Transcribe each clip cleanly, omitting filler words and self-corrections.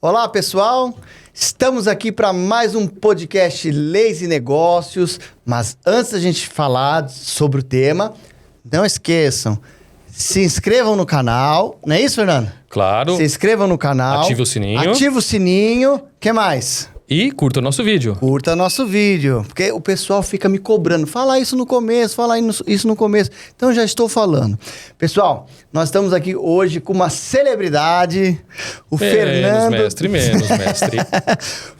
Olá, pessoal. Estamos aqui para mais um podcast Leis e Negócios. Mas antes da gente falar sobre o tema, não esqueçam, se inscrevam no canal. Não é isso, Fernando? Claro. Se inscrevam no canal. Ative o sininho. Ative o sininho. O que mais? E curta o nosso vídeo. Curta nosso vídeo, porque o pessoal fica me cobrando. Fala isso no começo, fala isso no começo. Então já estou falando. Pessoal, nós estamos aqui hoje com uma celebridade, o Fernando... Menos, mestre.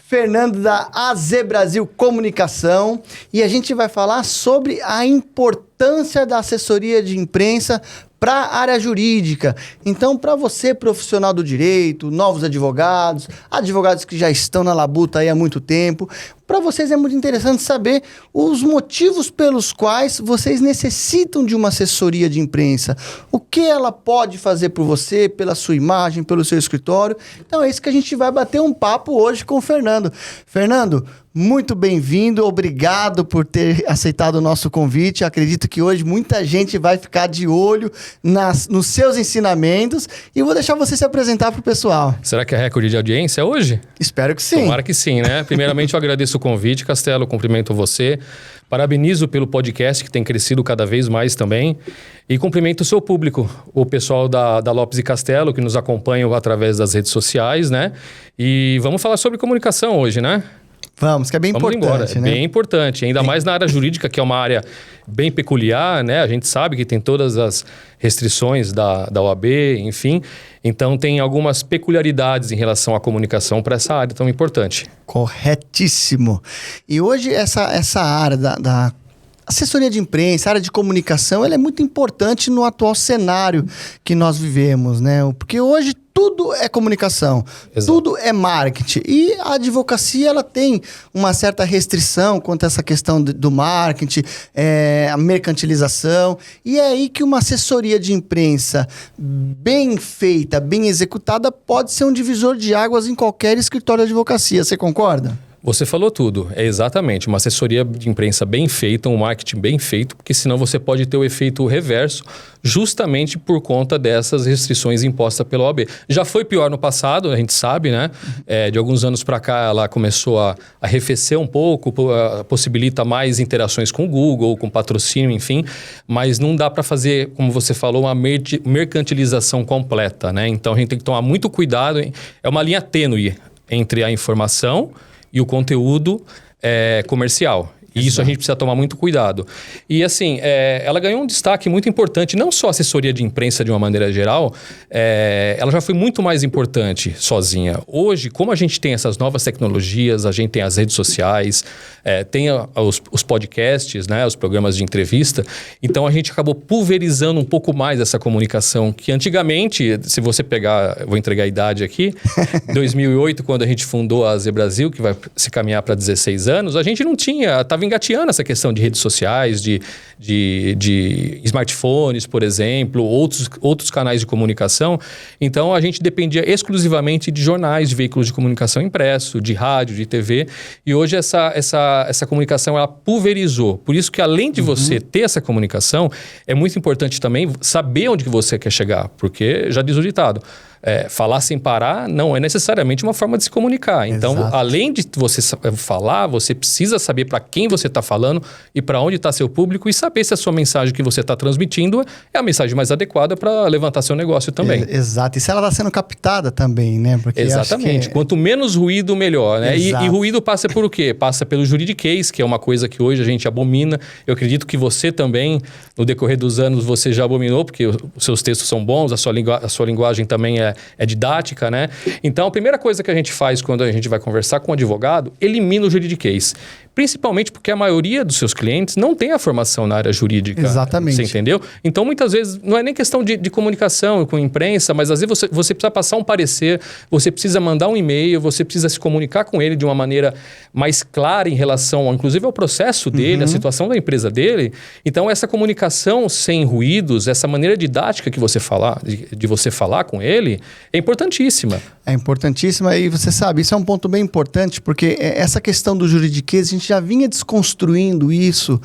Fernando da AZ Brasil Comunicação. E a gente vai falar sobre a importância da assessoria de imprensa para a área jurídica. Então, para você, profissional do direito, novos advogados, advogados que já estão na labuta aí há muito tempo, para vocês é muito interessante saber os motivos pelos quais vocês necessitam de uma assessoria de imprensa. O que ela pode fazer por você, pela sua imagem, pelo seu escritório. Então, é isso que a gente vai bater um papo hoje com o Fernando. Fernando, muito bem-vindo, obrigado por ter aceitado o nosso convite. Acredito que hoje muita gente vai ficar de olho nos seus ensinamentos e vou deixar você se apresentar para o pessoal. Será que é recorde de audiência hoje? Espero que sim. Tomara que sim, né? Primeiramente, eu agradeço o convite, Castelo, cumprimento você. Parabenizo pelo podcast, que tem crescido cada vez mais também. E cumprimento o seu público, o pessoal da Lopes e Castelo, que nos acompanham através das redes sociais, né? E vamos falar sobre comunicação hoje, né? Vamos, que é bem importante, né? Bem importante, ainda mais na área jurídica, que é uma área bem peculiar, né? A gente sabe que tem todas as restrições da OAB, enfim. Então, tem algumas peculiaridades em relação à comunicação para essa área tão importante. Corretíssimo. E hoje, essa área da assessoria de imprensa, área de comunicação, ela é muito importante no atual cenário que nós vivemos, né? Porque hoje tudo é comunicação, Exato. Tudo é marketing. E a advocacia, ela tem uma certa restrição quanto a essa questão do marketing, a mercantilização. E é aí que uma assessoria de imprensa bem feita, bem executada, pode ser um divisor de águas em qualquer escritório de advocacia. Você concorda? Você falou tudo, é exatamente, uma assessoria de imprensa bem feita, um marketing bem feito, porque senão você pode ter o efeito reverso, justamente por conta dessas restrições impostas pela OAB. Já foi pior no passado, a gente sabe, né? De alguns anos para cá ela começou a arrefecer um pouco, possibilita mais interações com o Google, com patrocínio, enfim, mas não dá para fazer, como você falou, uma mercantilização completa, né? Então a gente tem que tomar muito cuidado, é uma linha tênue entre a informação e o conteúdo comercial. E isso a gente precisa tomar muito cuidado. E assim, ela ganhou um destaque muito importante, não só a assessoria de imprensa de uma maneira geral, ela já foi muito mais importante sozinha. Hoje, como a gente tem essas novas tecnologias, a gente tem as redes sociais, tem os podcasts, né, os programas de entrevista, então a gente acabou pulverizando um pouco mais essa comunicação, que antigamente, se você pegar, eu vou entregar a idade aqui, 2008, quando a gente fundou a AZ Brasil, que vai se caminhar para 16 anos, a gente não tinha, estava engateando essa questão de redes sociais, de smartphones, por exemplo, outros canais de comunicação. Então, a gente dependia exclusivamente de jornais, de veículos de comunicação impresso, de rádio, de TV. E hoje essa comunicação, ela pulverizou. Por isso que, além de você ter essa comunicação, é muito importante também saber onde que você quer chegar. Porque, já diz o ditado, falar sem parar não é necessariamente uma forma de se comunicar. Então, Exato. Além de você falar, você precisa saber para quem você está falando e para onde está seu público e saber se a sua mensagem que você está transmitindo é a mensagem mais adequada para levantar seu negócio também. Exato. E se ela está sendo captada também, né? Porque exatamente. Quanto menos ruído, melhor, né? E ruído passa por o quê? Passa pelo juridiquês, que é uma coisa que hoje a gente abomina. Eu acredito que você também, no decorrer dos anos, você já abominou, porque os seus textos são bons, a sua linguagem também é didática, né? Então, a primeira coisa que a gente faz quando a gente vai conversar com um advogado, elimina o juridiquês. Principalmente porque a maioria dos seus clientes não tem a formação na área jurídica. Exatamente. Você entendeu? Então, muitas vezes, não é nem questão de comunicação com a imprensa, mas às vezes você precisa passar um parecer, você precisa mandar um e-mail, você precisa se comunicar com ele de uma maneira mais clara em relação, inclusive, ao processo dele, à situação da empresa dele. Então, essa comunicação sem ruídos, essa maneira didática que você de você falar com ele, é importantíssima. É importantíssima e você sabe, isso é um ponto bem importante, porque essa questão do juridiquês a gente gente já vinha desconstruindo isso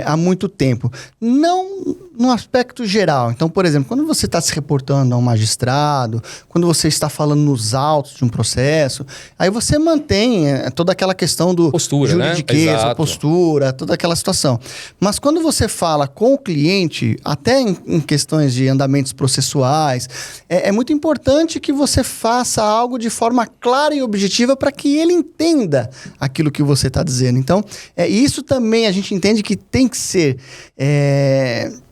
há muito tempo. Não no aspecto geral. Então, por exemplo, quando você está se reportando a um magistrado, quando você está falando nos autos de um processo, aí você mantém toda aquela questão do postura, juridiqueza, né? postura, toda aquela situação. Mas quando você fala com o cliente, até em questões de andamentos processuais, é muito importante que você faça algo de forma clara e objetiva para que ele entenda aquilo que você está dizendo. Então, isso também a gente entende que tem que ser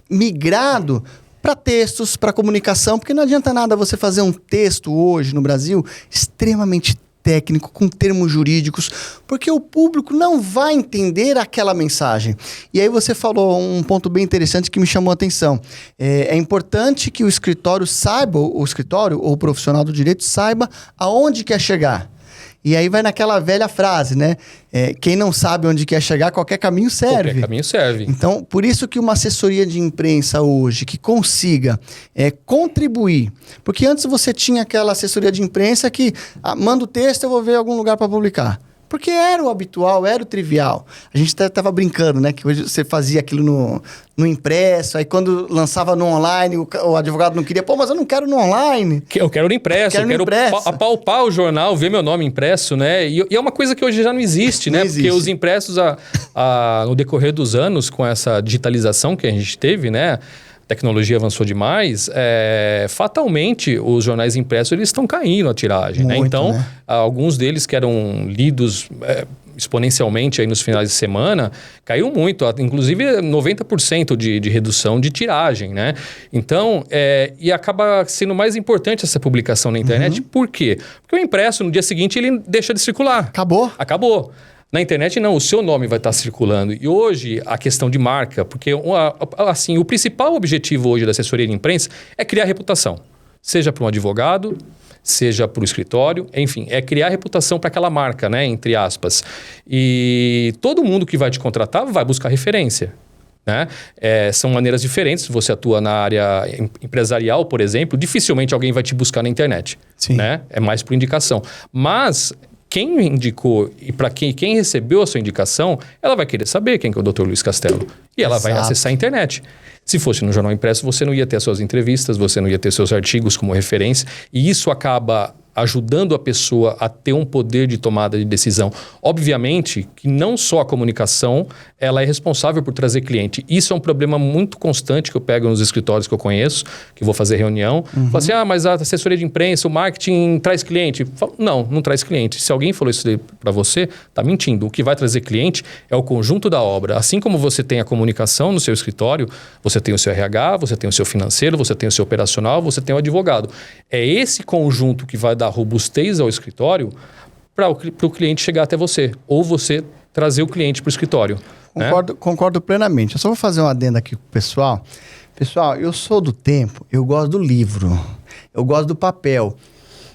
migrado para textos, para comunicação, porque não adianta nada você fazer um texto hoje no Brasil extremamente técnico, com termos jurídicos, porque o público não vai entender aquela mensagem. E aí você falou um ponto bem interessante que me chamou a atenção. É importante que o escritório saiba, o escritório ou o profissional do direito saiba aonde quer chegar. E aí vai naquela velha frase, né? Quem não sabe onde quer chegar, qualquer caminho serve. Qualquer caminho serve. Então, por isso que uma assessoria de imprensa hoje que consiga contribuir. Porque antes você tinha aquela assessoria de imprensa que manda o texto, eu vou ver algum lugar para publicar. Porque era o habitual, era o trivial. A gente estava brincando, né? Que hoje você fazia aquilo no impresso, aí quando lançava no online, o advogado não queria. Pô, mas eu não quero no online. Eu quero no impresso, eu quero apalpar o jornal, ver meu nome impresso, né? E é uma coisa que hoje já não existe, né? Porque os impressos, no decorrer dos anos, com essa digitalização que a gente teve, né? A tecnologia avançou demais, fatalmente os jornais impressos eles estão caindo a tiragem. Muito, né? Então, né? Alguns deles que eram lidos exponencialmente aí nos finais de semana, caiu muito, inclusive 90% de redução de tiragem. Né? Então, e acaba sendo mais importante essa publicação na internet. Por quê? Porque o impresso, no dia seguinte, ele deixa de circular. Acabou. Na internet, não, o seu nome vai estar circulando. E hoje, a questão de marca, porque assim, o principal objetivo hoje da assessoria de imprensa é criar reputação. Seja para um advogado, seja para o escritório, enfim, é criar reputação para aquela marca, né, entre aspas. E todo mundo que vai te contratar vai buscar referência. Né? São maneiras diferentes. Se você atua na área empresarial, por exemplo, dificilmente alguém vai te buscar na internet. Sim. Né? É mais por indicação. Mas quem indicou e para quem recebeu a sua indicação, ela vai querer saber quem que é o Dr. Luiz Castelo. E ela vai acessar a internet. Se fosse no jornal impresso, você não ia ter as suas entrevistas, você não ia ter seus artigos como referência. E isso acaba ajudando a pessoa a ter um poder de tomada de decisão. Obviamente que não só a comunicação ela é responsável por trazer cliente. Isso é um problema muito constante que eu pego nos escritórios que eu conheço, que vou fazer reunião. Falo assim, mas a assessoria de imprensa, o marketing traz cliente. Falo, não traz cliente. Se alguém falou isso para você, está mentindo. O que vai trazer cliente é o conjunto da obra. Assim como você tem a comunicação no seu escritório, você tem o seu RH, você tem o seu financeiro, você tem o seu operacional, você tem o advogado. É esse conjunto que vai dar robustez ao escritório para o cliente chegar até você. Ou você trazer o cliente para o escritório. Concordo plenamente. Eu só vou fazer um adendo aqui com o pessoal. Pessoal, eu sou do tempo, eu gosto do livro, eu gosto do papel.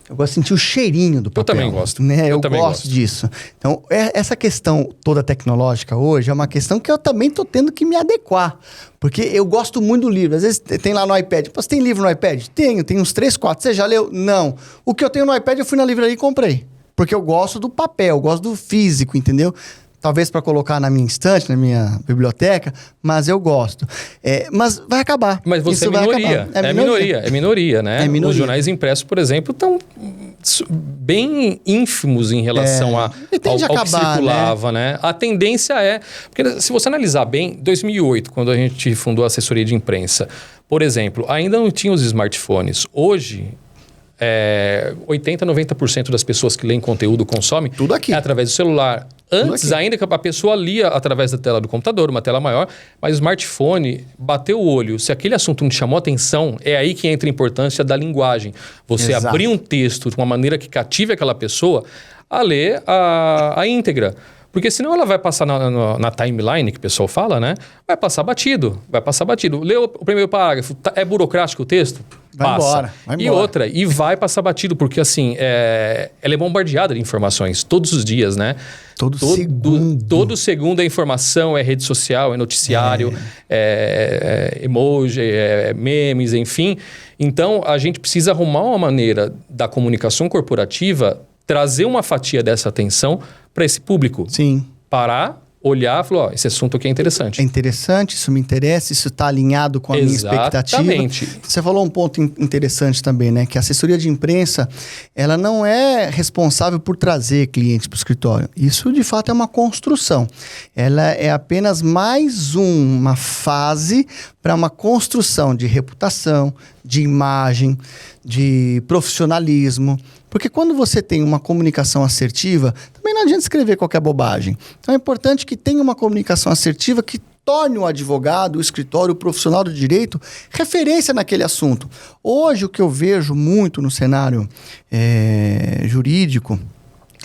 Eu gosto de sentir o cheirinho do papel. Eu também gosto. Né? Eu gosto disso. Então, essa questão toda tecnológica hoje é uma questão que eu também estou tendo que me adequar. Porque eu gosto muito do livro. Às vezes tem lá no iPad. Pô, você tem livro no iPad? Tenho uns 3, 4. Você já leu? Não. O que eu tenho no iPad, eu fui na livraria e comprei. Porque eu gosto do papel, eu gosto do físico, entendeu? Talvez para colocar na minha estante, na minha biblioteca, mas eu gosto. Mas vai acabar. Mas você é minoria. É minoria, né? Os jornais impressos, por exemplo, estão bem ínfimos em relação ao que circulava, né? A tendência porque se você analisar bem, 2008, quando a gente fundou a assessoria de imprensa, por exemplo, ainda não tinha os smartphones. Hoje, 80%, 90% das pessoas que leem conteúdo consomem tudo aqui através do celular. Antes ainda que a pessoa lia através da tela do computador, uma tela maior, mas o smartphone bateu o olho. Se aquele assunto não te chamou atenção, é aí que entra a importância da linguagem. Você abrir um texto de uma maneira que cative aquela pessoa a ler a íntegra. Porque senão ela vai passar na timeline, que o pessoal fala, né? Vai passar batido. Leu o primeiro parágrafo, é burocrático o texto? Vai embora. E outra, vai passar batido, porque assim, ela é bombardeada de informações todos os dias, né? Todo segundo é informação, é rede social, é noticiário, emoji, memes, enfim. Então, a gente precisa arrumar uma maneira da comunicação corporativa trazer uma fatia dessa atenção para esse público. Sim. parar, olhar e falar, ó, esse assunto aqui é interessante. É interessante, isso me interessa, isso está alinhado com a minha expectativa. Exatamente. Você falou um ponto interessante também, né? Que a assessoria de imprensa, ela não é responsável por trazer clientes para o escritório. Isso, de fato, é uma construção. Ela é apenas mais uma fase para uma construção de reputação, de imagem, de profissionalismo. Porque quando você tem uma comunicação assertiva, também não adianta escrever qualquer bobagem. Então é importante que tenha uma comunicação assertiva que torne o advogado, o escritório, o profissional do direito referência naquele assunto. Hoje, o que eu vejo muito no cenário jurídico,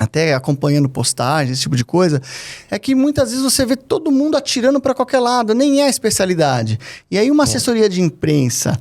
até acompanhando postagens, esse tipo de coisa, é que muitas vezes você vê todo mundo atirando para qualquer lado, nem é especialidade. E aí uma assessoria de imprensa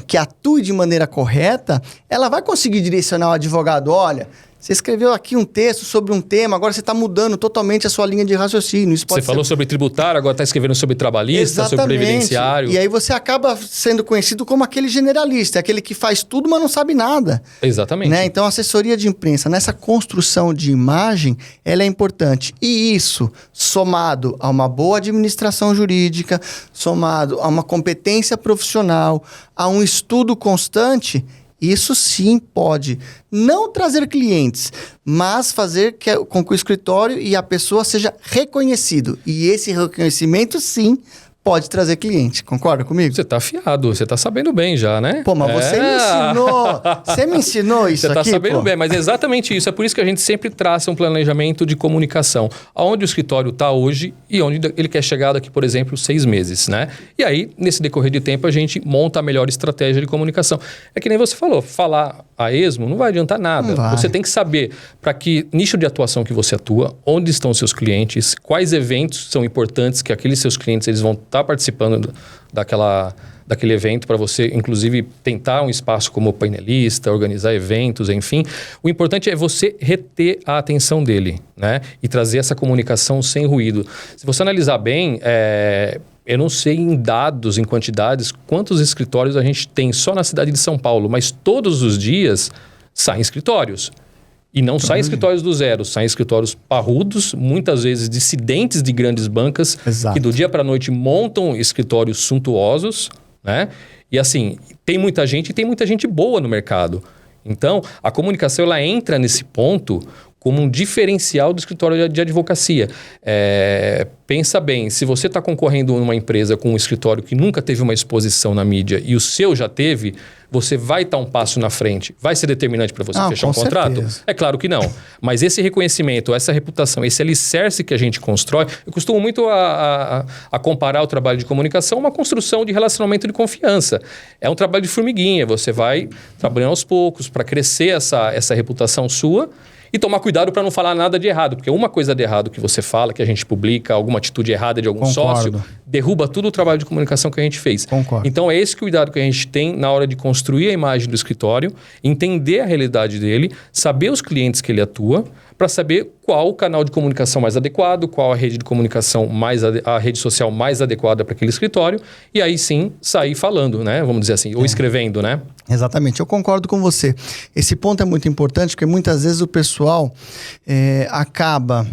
que atue de maneira correta, ela vai conseguir direcionar o advogado, olha, você escreveu aqui um texto sobre um tema, agora você está mudando totalmente a sua linha de raciocínio. Isso pode você falou sobre tributário, agora está escrevendo sobre trabalhista, Exatamente. sobre previdenciário. E aí você acaba sendo conhecido como aquele generalista, aquele que faz tudo, mas não sabe nada. Exatamente. Né? Então, a assessoria de imprensa, nessa construção de imagem, ela é importante. E isso, somado a uma boa administração jurídica, somado a uma competência profissional, a um estudo constante, isso sim pode não trazer clientes, mas fazer com que o escritório e a pessoa seja reconhecido. E esse reconhecimento, sim, pode trazer cliente. Concorda comigo? Você tá afiado, você tá sabendo bem já, né? Pô, mas você me ensinou. Você me ensinou isso aqui, Você tá sabendo pô. bem, mas é exatamente isso. É por isso que a gente sempre traça um planejamento de comunicação. Aonde o escritório está hoje e onde ele quer chegar daqui, por exemplo, 6 meses, né? E aí, nesse decorrer de tempo, a gente monta a melhor estratégia de comunicação. É que nem você falou, falar a esmo não vai adiantar nada. Não vai. Você tem que saber para que nicho de atuação que você atua, onde estão os seus clientes, quais eventos são importantes que aqueles seus clientes eles vão estar participando daquele evento para você, inclusive, tentar um espaço como painelista, organizar eventos, enfim. O importante é você reter a atenção dele, né? E trazer essa comunicação sem ruído. Se você analisar bem, eu não sei em dados, em quantidades, quantos escritórios a gente tem só na cidade de São Paulo, mas todos os dias saem escritórios. E não saem escritórios do zero, saem escritórios parrudos, muitas vezes dissidentes de grandes bancas, Exato. que do dia para a noite montam escritórios suntuosos, né? E assim, tem muita gente e tem muita gente boa no mercado. Então, a comunicação ela entra nesse ponto como um diferencial do escritório de advocacia. Pensa bem, se você está concorrendo numa empresa com um escritório que nunca teve uma exposição na mídia e o seu já teve, você vai estar um passo na frente. Vai ser determinante para você fechar um contrato? Certeza. É claro que não. Mas esse reconhecimento, essa reputação, esse alicerce que a gente constrói, eu costumo muito a comparar o trabalho de comunicação a uma construção de relacionamento de confiança. É um trabalho de formiguinha. Você vai trabalhando aos poucos para crescer essa reputação sua e tomar cuidado para não falar nada de errado. Porque uma coisa de errado que você fala, que a gente publica, alguma atitude errada de algum sócio, derruba todo o trabalho de comunicação que a gente fez. Concordo. Então, é esse cuidado que a gente tem na hora de construir a imagem do escritório, entender a realidade dele, saber os clientes que ele atua, para saber qual o canal de comunicação mais adequado, qual a rede de comunicação a rede social mais adequada para aquele escritório, e aí sim sair falando, né? Vamos dizer assim, ou escrevendo, né? Exatamente, eu concordo com você. Esse ponto é muito importante, porque muitas vezes o pessoal acaba,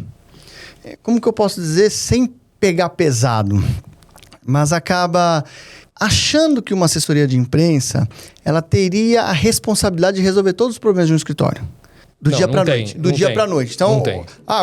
como que eu posso dizer, sem pegar pesado, mas acaba achando que uma assessoria de imprensa, ela teria a responsabilidade de resolver todos os problemas de um escritório. Do dia para noite. Do dia para noite. Então,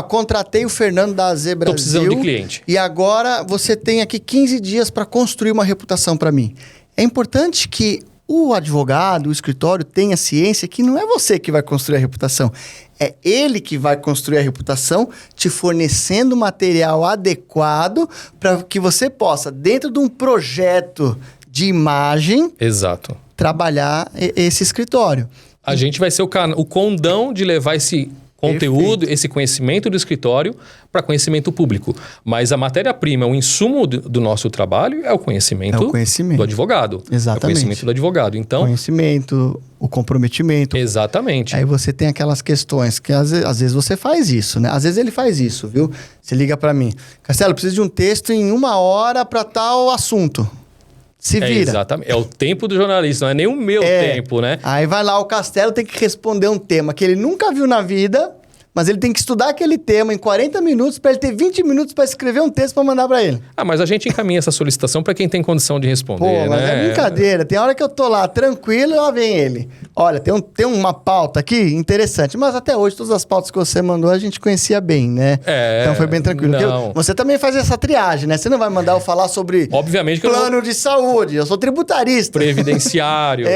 contratei o Fernando da AZ Brasil. Tô precisando de cliente. E agora você tem aqui 15 dias para construir uma reputação para mim. É importante que o advogado, o escritório tenha ciência que não é você que vai construir a reputação. É ele que vai construir a reputação, te fornecendo material adequado para que você possa, dentro de um projeto de imagem, Exato. trabalhar esse escritório. A gente vai ser o condão de levar esse conteúdo, esse conhecimento do escritório para conhecimento público. Mas a matéria-prima, o insumo do nosso trabalho é o conhecimento do advogado. Exatamente. É o conhecimento do advogado. Então, conhecimento, o comprometimento. Exatamente. Aí você tem aquelas questões que às vezes você faz isso, né? Às vezes ele faz isso, viu? Você liga para mim. Castelo, preciso de um texto em 1 hora para tal assunto. Se vira. Exatamente. É o tempo do jornalista, não é nem o meu tempo, né? Aí vai lá, o Castelo tem que responder um tema que ele nunca viu na vida, mas ele tem que estudar aquele tema em 40 minutos para ele ter 20 minutos para escrever um texto para mandar para ele. Mas a gente encaminha essa solicitação para quem tem condição de responder, Pô, mas né? é brincadeira. Tem hora que eu tô lá tranquilo e lá vem ele. Olha, tem uma pauta aqui interessante, mas até hoje todas as pautas que você mandou a gente conhecia bem, né? Então foi bem tranquilo. Não. Você também faz essa triagem, né? Você não vai mandar eu falar sobre Obviamente que plano de saúde. Eu sou tributarista. Previdenciário,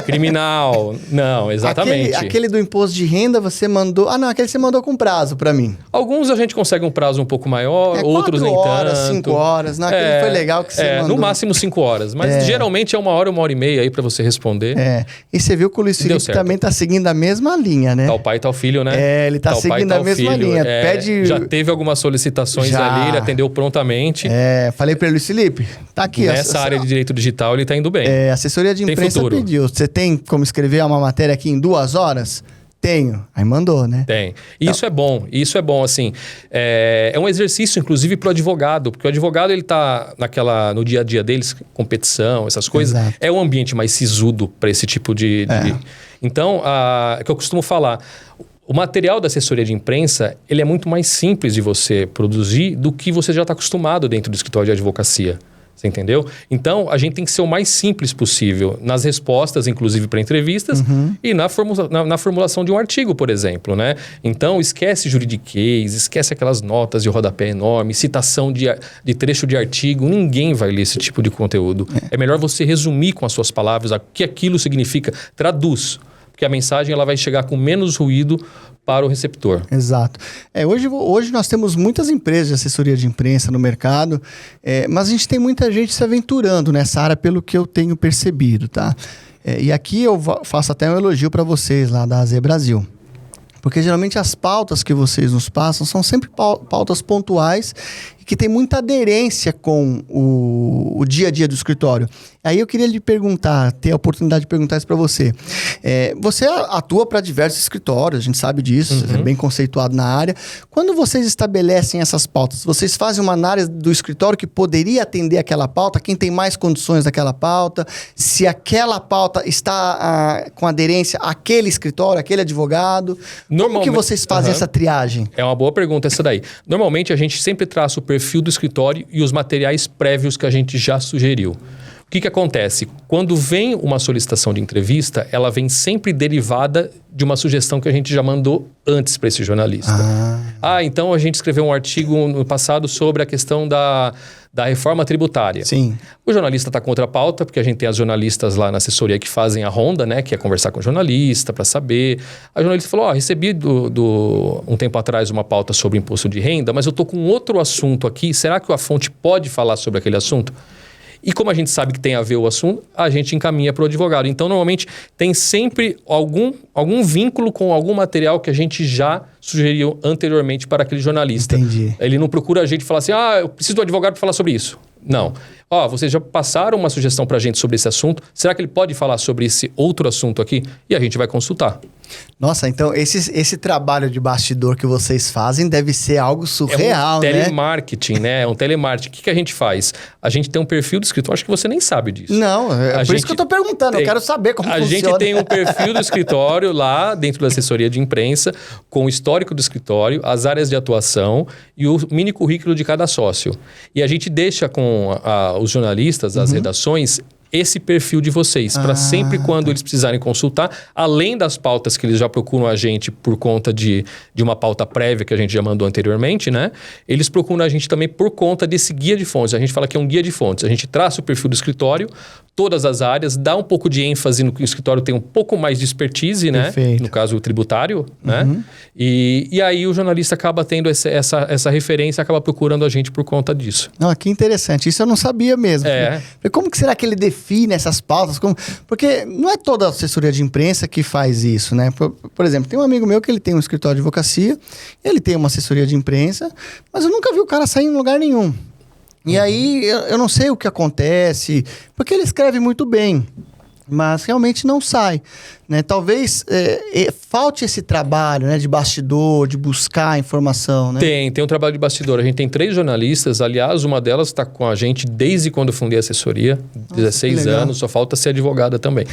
criminal. Não, exatamente. Aquele do imposto de renda você mandou... Ah, não, aquele você mandou com prazo para mim. Alguns a gente consegue um prazo um pouco maior, outros nem 4 horas, tanto. 5 horas. Não, aquele foi legal que você mandou. No máximo 5 horas. Mas geralmente é 1 hora, 1 hora e meia aí para você responder. E você viu que o Luiz Felipe também tá seguindo a mesma linha, né? Tal pai, tal filho, né? Ele tá seguindo a mesma linha. Já teve algumas solicitações ali, ele atendeu prontamente. Falei para ele, Luiz Felipe, tá aqui. Nessa área de direito digital ele tá indo bem. Assessoria de imprensa pediu. Você tem como escrever uma matéria aqui em 2 horas? Tenho. Aí mandou, né? Tem. Isso é bom, assim. É um exercício, inclusive, para o advogado, porque o advogado, ele tá no dia a dia deles, competição, essas coisas. Exato. É um ambiente mais sisudo para esse tipo de... Então, é que eu costumo falar... O material da assessoria de imprensa, ele é muito mais simples de você produzir do que você já está acostumado dentro do escritório de advocacia. Você entendeu? Então, a gente tem que ser o mais simples possível nas respostas, inclusive para entrevistas, e na formulação de um artigo, por exemplo, né? Então, esquece juridiquês, esquece aquelas notas de rodapé enorme, citação de trecho de artigo. Ninguém vai ler esse tipo de conteúdo. É melhor você resumir com as suas palavras o que aquilo significa. Traduz. Porque a mensagem ela vai chegar com menos ruído para o receptor. Exato. Hoje nós temos muitas empresas de assessoria de imprensa no mercado, mas a gente tem muita gente se aventurando nessa área pelo que eu tenho percebido, tá? E aqui eu faço até um elogio para vocês lá da AZ Brasil. Porque geralmente as pautas que vocês nos passam são sempre pautas pontuais e que tem muita aderência com o dia a dia do escritório. Aí eu queria lhe perguntar, ter a oportunidade de perguntar isso para você. Você atua para diversos escritórios, a gente sabe disso, é bem conceituado na área. Quando vocês estabelecem essas pautas, vocês fazem uma análise do escritório que poderia atender aquela pauta, quem tem mais condições daquela pauta, se aquela pauta está com aderência àquele escritório, àquele advogado? Como que vocês fazem essa triagem? É uma boa pergunta essa daí. Normalmente a gente sempre traça o perfil do escritório e os materiais prévios que a gente já sugeriu. O que acontece? Quando vem uma solicitação de entrevista, ela vem sempre derivada de uma sugestão que a gente já mandou antes para esse jornalista. Então a gente escreveu um artigo no passado sobre a questão da reforma tributária. Sim. O jornalista está contra a pauta, porque a gente tem as jornalistas lá na assessoria que fazem a ronda, né? Que é conversar com o jornalista para saber. A jornalista falou, recebi um tempo atrás uma pauta sobre imposto de renda, mas eu estou com outro assunto aqui. Será que a fonte pode falar sobre aquele assunto? E como a gente sabe que tem a ver o assunto, a gente encaminha para o advogado. Então, normalmente, tem sempre algum vínculo com algum material que a gente já sugeriu anteriormente para aquele jornalista. Entendi. Ele não procura a gente e fala assim, eu preciso do advogado para falar sobre isso. Não. Vocês já passaram uma sugestão para a gente sobre esse assunto. Será que ele pode falar sobre esse outro assunto aqui? E a gente vai consultar. Nossa, então esse trabalho de bastidor que vocês fazem deve ser algo surreal, né? É um telemarketing, né? É um telemarketing. O que a gente faz? A gente tem um perfil do escritório, acho que você nem sabe disso. Não, por isso que eu estou perguntando. Eu quero saber como funciona. A gente tem um perfil do escritório lá dentro da assessoria de imprensa, com o histórico do escritório, as áreas de atuação e o mini currículo de cada sócio. E a gente deixa com os jornalistas, as redações, esse perfil de vocês, para sempre quando eles precisarem consultar, além das pautas que eles já procuram a gente por conta de uma pauta prévia que a gente já mandou anteriormente, né? Eles procuram a gente também por conta desse guia de fontes. A gente fala que é um guia de fontes. A gente traça o perfil do escritório, todas as áreas, dá um pouco de ênfase no que o escritório tem um pouco mais de expertise, né? Perfeito. No caso, o tributário, né? E aí o jornalista acaba tendo essa referência, acaba procurando a gente por conta disso. Que interessante. Isso eu não sabia mesmo. Como que será que ele define essas pautas? Porque não é toda a assessoria de imprensa que faz isso, né? Por exemplo, tem um amigo meu que ele tem um escritório de advocacia, ele tem uma assessoria de imprensa, mas eu nunca vi o cara sair em lugar nenhum. E aí, eu não sei o que acontece, porque ele escreve muito bem, mas realmente não sai, né? Talvez falte esse trabalho, né, de bastidor, de buscar informação, né? Tem um trabalho de bastidor. A gente tem 3 jornalistas, aliás, uma delas está com a gente desde quando eu fundei a assessoria, 16 anos, só falta ser advogada também.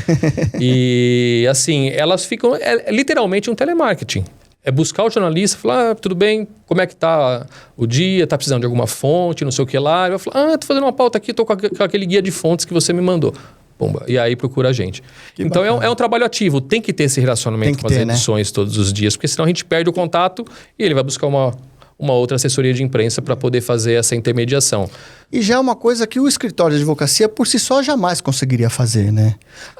E assim, elas ficam, literalmente um telemarketing. É buscar o jornalista e falar, tudo bem, como é que tá o dia, tá precisando de alguma fonte, não sei o que lá. Ele vai falar, tô fazendo uma pauta aqui, tô com aquele guia de fontes que você me mandou. Pumba. E aí procura a gente. Então é um trabalho ativo, tem que ter esse relacionamento com as edições todos os dias, porque senão a gente perde o contato e ele vai buscar uma outra assessoria de imprensa para poder fazer essa intermediação. E já é uma coisa que o escritório de advocacia por si só jamais conseguiria fazer, né?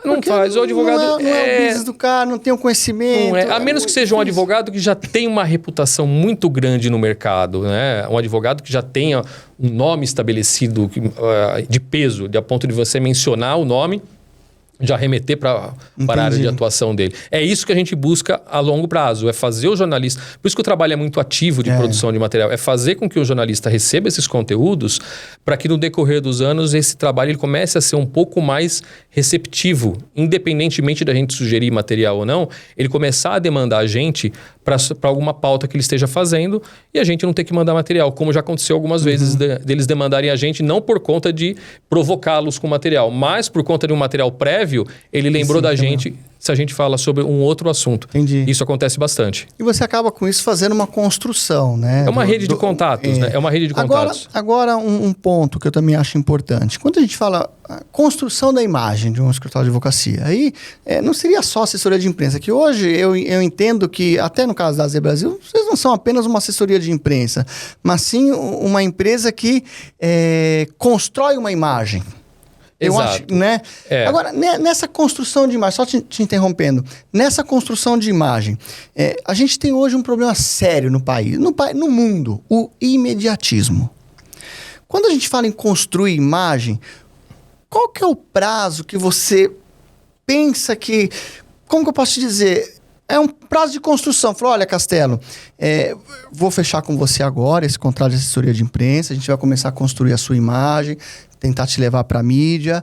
Não Porque faz. O advogado não é o business do cara, não tem o conhecimento. Não é. A menos que seja um advogado que já tem uma reputação muito grande no mercado, né? Um advogado que já tenha um nome estabelecido de peso, a ponto de você mencionar o nome, já remeter para a área de atuação dele. É isso que a gente busca a longo prazo, é fazer o jornalista... Por isso que o trabalho é muito ativo de produção de material, é fazer com que o jornalista receba esses conteúdos para que no decorrer dos anos esse trabalho ele comece a ser um pouco mais receptivo, independentemente da gente sugerir material ou não, ele começar a demandar a gente para alguma pauta que ele esteja fazendo e a gente não ter que mandar material, como já aconteceu algumas vezes deles demandarem a gente não por conta de provocá-los com material, mas por conta de um material prévio, ele lembrou da gente se a gente fala sobre um outro assunto. Entendi. Isso acontece bastante. E você acaba com isso fazendo uma construção, né? É uma rede de contatos, né? É uma rede de contatos. Agora um ponto que eu também acho importante. Quando a gente fala a construção da imagem de um escritório de advocacia, aí não seria só assessoria de imprensa, que hoje eu entendo que, até no caso da AZ Brasil, vocês não são apenas uma assessoria de imprensa, mas sim uma empresa que constrói uma imagem. Eu acho, né? Agora, nessa construção de imagem, só te interrompendo, nessa construção de imagem, a gente tem hoje um problema sério no país, no mundo, o imediatismo. Quando a gente fala em construir imagem, qual que é o prazo que você pensa que... Como que eu posso te dizer? É um prazo de construção. Falou, olha, Castelo, vou fechar com você agora esse contrato de assessoria de imprensa, a gente vai começar a construir a sua imagem, tentar te levar para a mídia.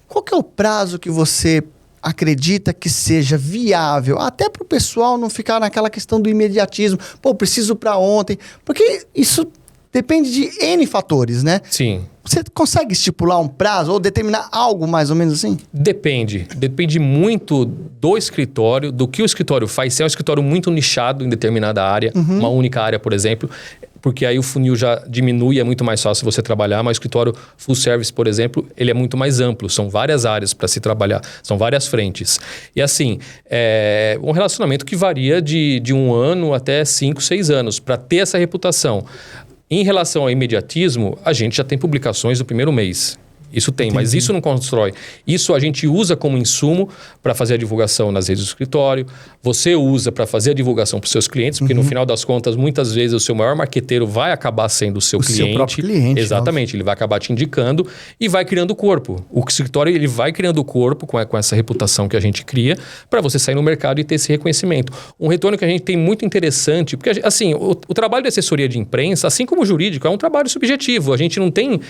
Qual que é o prazo que você acredita que seja viável? Até para o pessoal não ficar naquela questão do imediatismo. Pô, preciso para ontem. Porque isso depende de N fatores, né? Sim. Você consegue estipular um prazo ou determinar algo mais ou menos assim? Depende. Depende muito do escritório, do que o escritório faz. Se é um escritório muito nichado em determinada área, uma única área, por exemplo, porque aí o funil já diminui, é muito mais fácil você trabalhar, mas o escritório full service, por exemplo, ele é muito mais amplo. São várias áreas para se trabalhar, são várias frentes. E assim, é um relacionamento que varia de 1 ano até 5, 6 anos, para ter essa reputação. Em relação ao imediatismo, a gente já tem publicações do primeiro mês. Isso tem, mas isso não constrói. Isso a gente usa como insumo para fazer a divulgação nas redes do escritório. Você usa para fazer a divulgação para os seus clientes, porque no final das contas, muitas vezes o seu maior marqueteiro vai acabar sendo o seu cliente. Seu próprio cliente. Exatamente, ele vai acabar te indicando e vai criando corpo. O escritório ele vai criando corpo com essa reputação que a gente cria para você sair no mercado e ter esse reconhecimento. Um retorno que a gente tem muito interessante, porque assim, o trabalho de assessoria de imprensa, assim como o jurídico, é um trabalho subjetivo. A gente não tem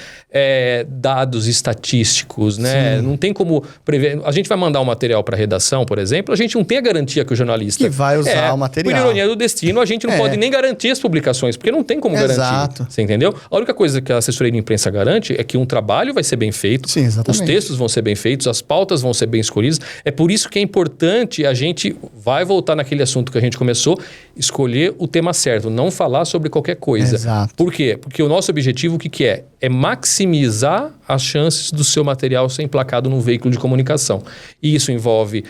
dados estatísticos, né? Não tem como prever. A gente vai mandar um material para redação, por exemplo, a gente não tem a garantia que o jornalista... Que vai usar o material. Por ironia do destino, a gente não pode nem garantir as publicações, porque não tem como garantir. Você entendeu? A única coisa que a assessoria de imprensa garante é que um trabalho vai ser bem feito, sim, exatamente. Os textos vão ser bem feitos, as pautas vão ser bem escolhidas. É por isso que é importante a gente vai voltar naquele assunto que a gente começou, escolher o tema certo, não falar sobre qualquer coisa. Exato. Por quê? Porque o nosso objetivo, o que é? É maximizar as chances do seu material ser emplacado num veículo de comunicação. E isso envolve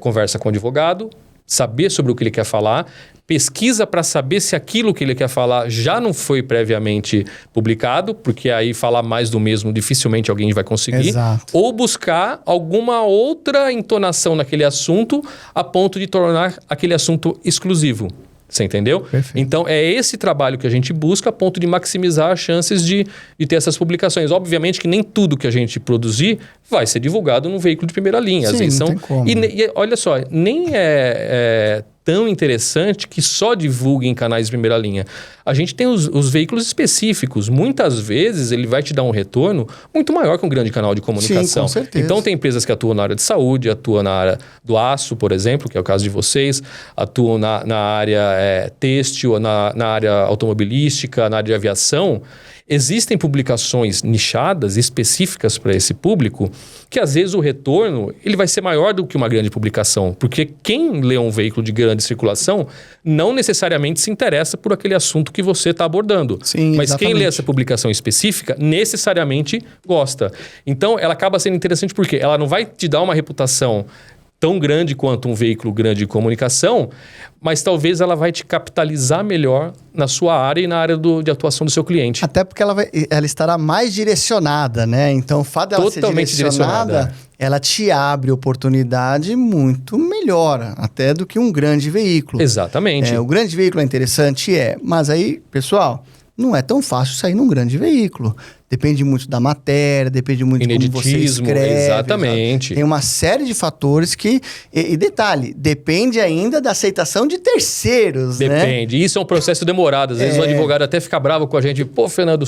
conversa com o advogado, saber sobre o que ele quer falar, pesquisa para saber se aquilo que ele quer falar já não foi previamente publicado, porque aí falar mais do mesmo dificilmente alguém vai conseguir. Exato. Ou buscar alguma outra entonação naquele assunto a ponto de tornar aquele assunto exclusivo. Você entendeu? Perfeito. Então, é esse trabalho que a gente busca a ponto de maximizar as chances de ter essas publicações. Obviamente que nem tudo que a gente produzir vai ser divulgado num veículo de primeira linha. Sim, às vezes não são... tem como. E olha só, nem é tão interessante que só divulgue em canais de primeira linha. A gente tem os veículos específicos. Muitas vezes ele vai te dar um retorno muito maior que um grande canal de comunicação. Sim, com certeza. Então tem empresas que atuam na área de saúde, atuam na área do aço, por exemplo, que é o caso de vocês, atuam na área têxtil, na área automobilística, na área de aviação. Existem publicações nichadas, específicas para esse público, que às vezes o retorno ele vai ser maior do que uma grande publicação, porque quem lê um veículo de grande circulação não necessariamente se interessa por aquele assunto que você está abordando. Sim, mas exatamente. quem lê essa publicação específica necessariamente gosta. Então, ela acaba sendo interessante porque ela não vai te dar uma reputação tão grande quanto um veículo grande de comunicação, mas talvez ela vai te capitalizar melhor na sua área e na área de atuação do seu cliente. Até porque ela estará mais direcionada, né? Então, o fato dela Totalmente ser direcionada, ela te abre oportunidade muito melhor, até do que um grande veículo. Exatamente. O grande veículo é interessante, mas aí, pessoal, não é tão fácil sair num grande veículo. Depende muito da matéria, depende muito de como você escreve. Exatamente. Tem uma série de fatores que... E detalhe, depende ainda da aceitação de terceiros, Depende. Isso é um processo demorado. Às vezes o advogado até fica bravo com a gente. Pô, Fernando,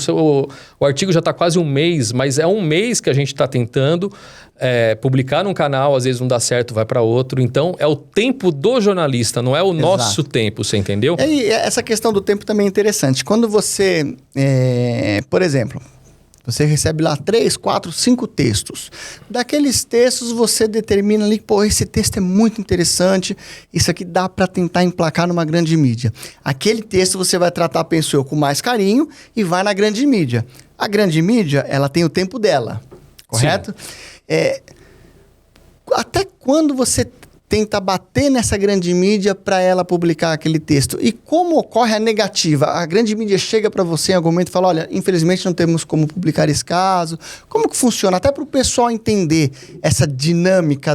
o artigo já está quase um mês, mas é um mês que a gente está tentando publicar num canal, às vezes não dá certo, vai para outro. Então, é o tempo do jornalista, não é o nosso tempo, você entendeu? E essa questão do tempo também é interessante. Quando você, por exemplo... Você recebe lá 3, 4, 5 textos. Daqueles textos, você determina ali, pô, esse texto é muito interessante, isso aqui dá para tentar emplacar numa grande mídia. Aquele texto você vai tratar, penso eu, com mais carinho e vai na grande mídia. A grande mídia, ela tem o tempo dela, correto? Até quando você tenta bater nessa grande mídia para ela publicar aquele texto? E como ocorre a negativa? A grande mídia chega para você em algum momento e fala, olha, infelizmente não temos como publicar esse caso. Como que funciona? Até para o pessoal entender essa dinâmica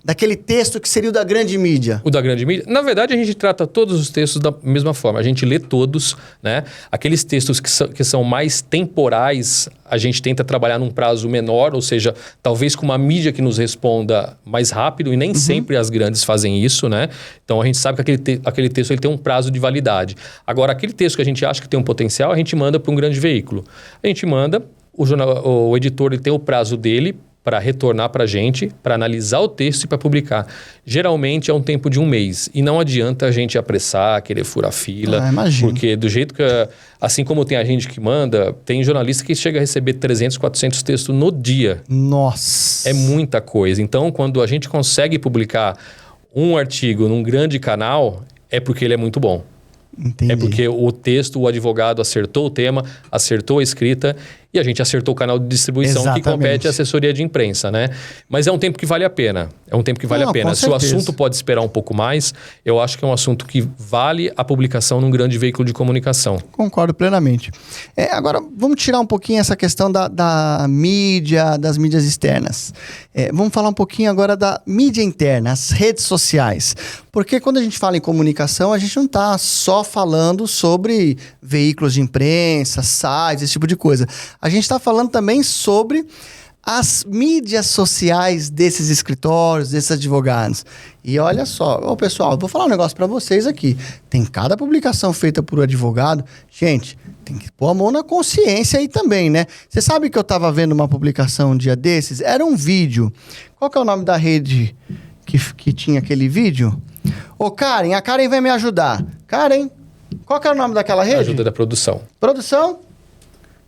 daquele texto que seria o da grande mídia. O da grande mídia? Na verdade, a gente trata todos os textos da mesma forma. A gente lê todos, né? Aqueles textos que são mais temporais, a gente tenta trabalhar num prazo menor, ou seja, talvez com uma mídia que nos responda mais rápido, e nem sempre as grandes fazem isso, né? Então, a gente sabe que aquele texto ele tem um prazo de validade. Agora, aquele texto que a gente acha que tem um potencial, a gente manda para um grande veículo. A gente manda, o editor ele tem o prazo dele para retornar para a gente, para analisar o texto e para publicar. Geralmente é um tempo de um mês. E não adianta a gente apressar, querer furar fila. Imagino. Porque do jeito que... Assim como tem a gente que manda, tem jornalista que chega a receber 300, 400 textos no dia. Nossa! É muita coisa. Então, quando a gente consegue publicar um artigo num grande canal, é porque ele é muito bom. Entendi. É porque o texto, o advogado acertou o tema, acertou a escrita e a gente acertou o canal de distribuição. Exatamente. Que compete à assessoria de imprensa, né? Mas é um tempo que vale a pena. É um tempo que vale a pena. Se o assunto pode esperar um pouco mais, eu acho que é um assunto que vale a publicação num grande veículo de comunicação. Concordo plenamente. Agora, vamos tirar um pouquinho essa questão da mídia, das mídias externas. Vamos falar um pouquinho agora da mídia interna, as redes sociais. Porque quando a gente fala em comunicação, a gente não está só falando sobre veículos de imprensa, sites, esse tipo de coisa. A gente está falando também sobre as mídias sociais desses escritórios, desses advogados. E olha só, pessoal, vou falar um negócio para vocês aqui. Tem cada publicação feita por um advogado. Gente, tem que pôr a mão na consciência aí também, né? Você sabe que eu estava vendo uma publicação um dia desses? Era um vídeo. Qual que é o nome da rede que tinha aquele vídeo? Ô, Karen, a Karen vai me ajudar. Karen, qual que é o nome daquela rede? Ajuda da produção. Produção?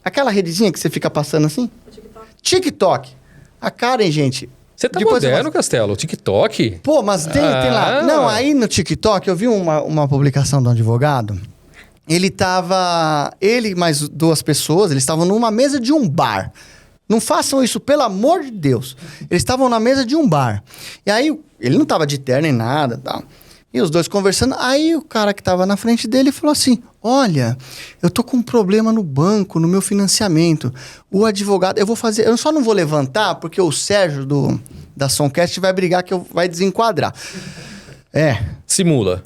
Aquela redezinha que você fica passando assim? TikTok. A Karen, gente... Você tá moderno, Castelo? TikTok? Pô, mas tem lá... Não, aí no TikTok eu vi uma publicação de um advogado. Ele e mais 2 pessoas, eles estavam numa mesa de um bar. Não façam isso, pelo amor de Deus. Eles estavam na mesa de um bar. E aí, ele não tava de terno nem nada, tal. E os dois conversando. Aí o cara que tava na frente dele falou assim, olha, eu tô com um problema no banco, no meu financiamento. O advogado, eu só não vou levantar porque o Sérgio da Somcast vai brigar que vai desenquadrar. Simula.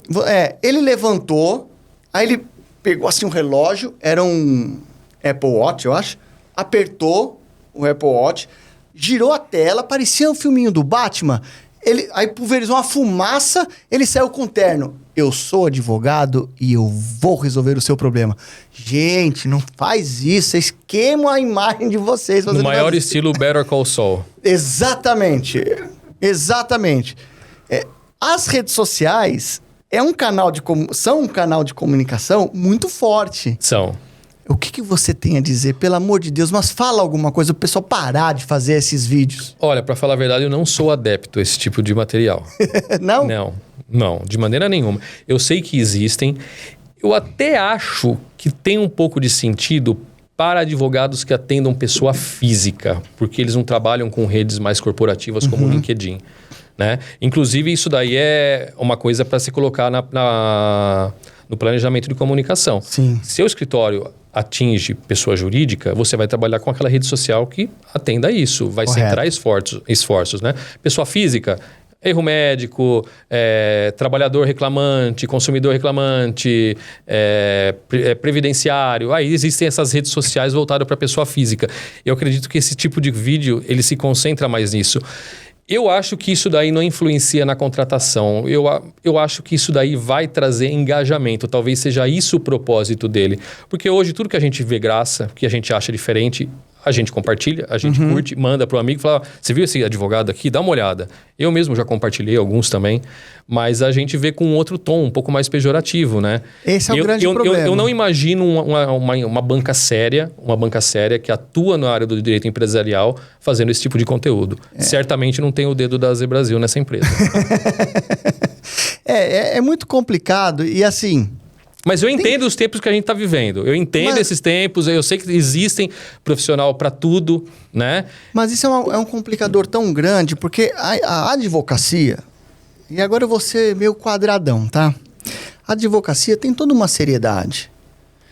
Ele levantou, aí ele pegou assim um relógio, era um Apple Watch, eu acho, apertou o Apple Watch, girou a tela, parecia um filminho do Batman. Aí pulverizou uma fumaça, ele saiu com terno. Eu sou advogado e eu vou resolver o seu problema. Gente, não faz isso, vocês queimam a imagem de vocês. No maior estilo Better Call Saul. Exatamente. As redes sociais são um canal de comunicação muito forte. São. O que você tem a dizer? Pelo amor de Deus, mas fala alguma coisa, o pessoal parar de fazer esses vídeos. Olha, para falar a verdade, eu não sou adepto a esse tipo de material. Não? Não, de maneira nenhuma. Eu sei que existem. Eu até acho que tem um pouco de sentido para advogados que atendam pessoa física, porque eles não trabalham com redes mais corporativas como o LinkedIn, né? Inclusive, isso daí é uma coisa para se colocar no planejamento de comunicação. Sim. Seu escritório atinge pessoa jurídica, você vai trabalhar com aquela rede social que atenda isso, vai centrar esforços, né? Pessoa física, erro médico, trabalhador reclamante, consumidor reclamante, previdenciário. Aí existem essas redes sociais voltadas para a pessoa física. Eu acredito que esse tipo de vídeo, ele se concentra mais nisso. Eu acho que isso daí não influencia na contratação. Eu acho que isso daí vai trazer engajamento. Talvez seja isso o propósito dele. Porque hoje tudo que a gente vê graça, que a gente acha diferente, a gente compartilha, a gente curte, manda para o amigo e fala, você viu esse advogado aqui? Dá uma olhada. Eu mesmo já compartilhei alguns também, mas a gente vê com outro tom, um pouco mais pejorativo, né? Esse é o grande problema. Eu não imagino uma banca séria que atua na área do direito empresarial fazendo esse tipo de conteúdo. Certamente não tem o dedo da Zé Brasil nessa empresa. É muito complicado e assim... Mas eu entendo os tempos que a gente está vivendo. Eu entendo esses tempos, eu sei que existem profissional para tudo, né? Mas isso é um complicador tão grande, porque a advocacia... E agora eu vou ser meio quadradão, tá? A advocacia tem toda uma seriedade.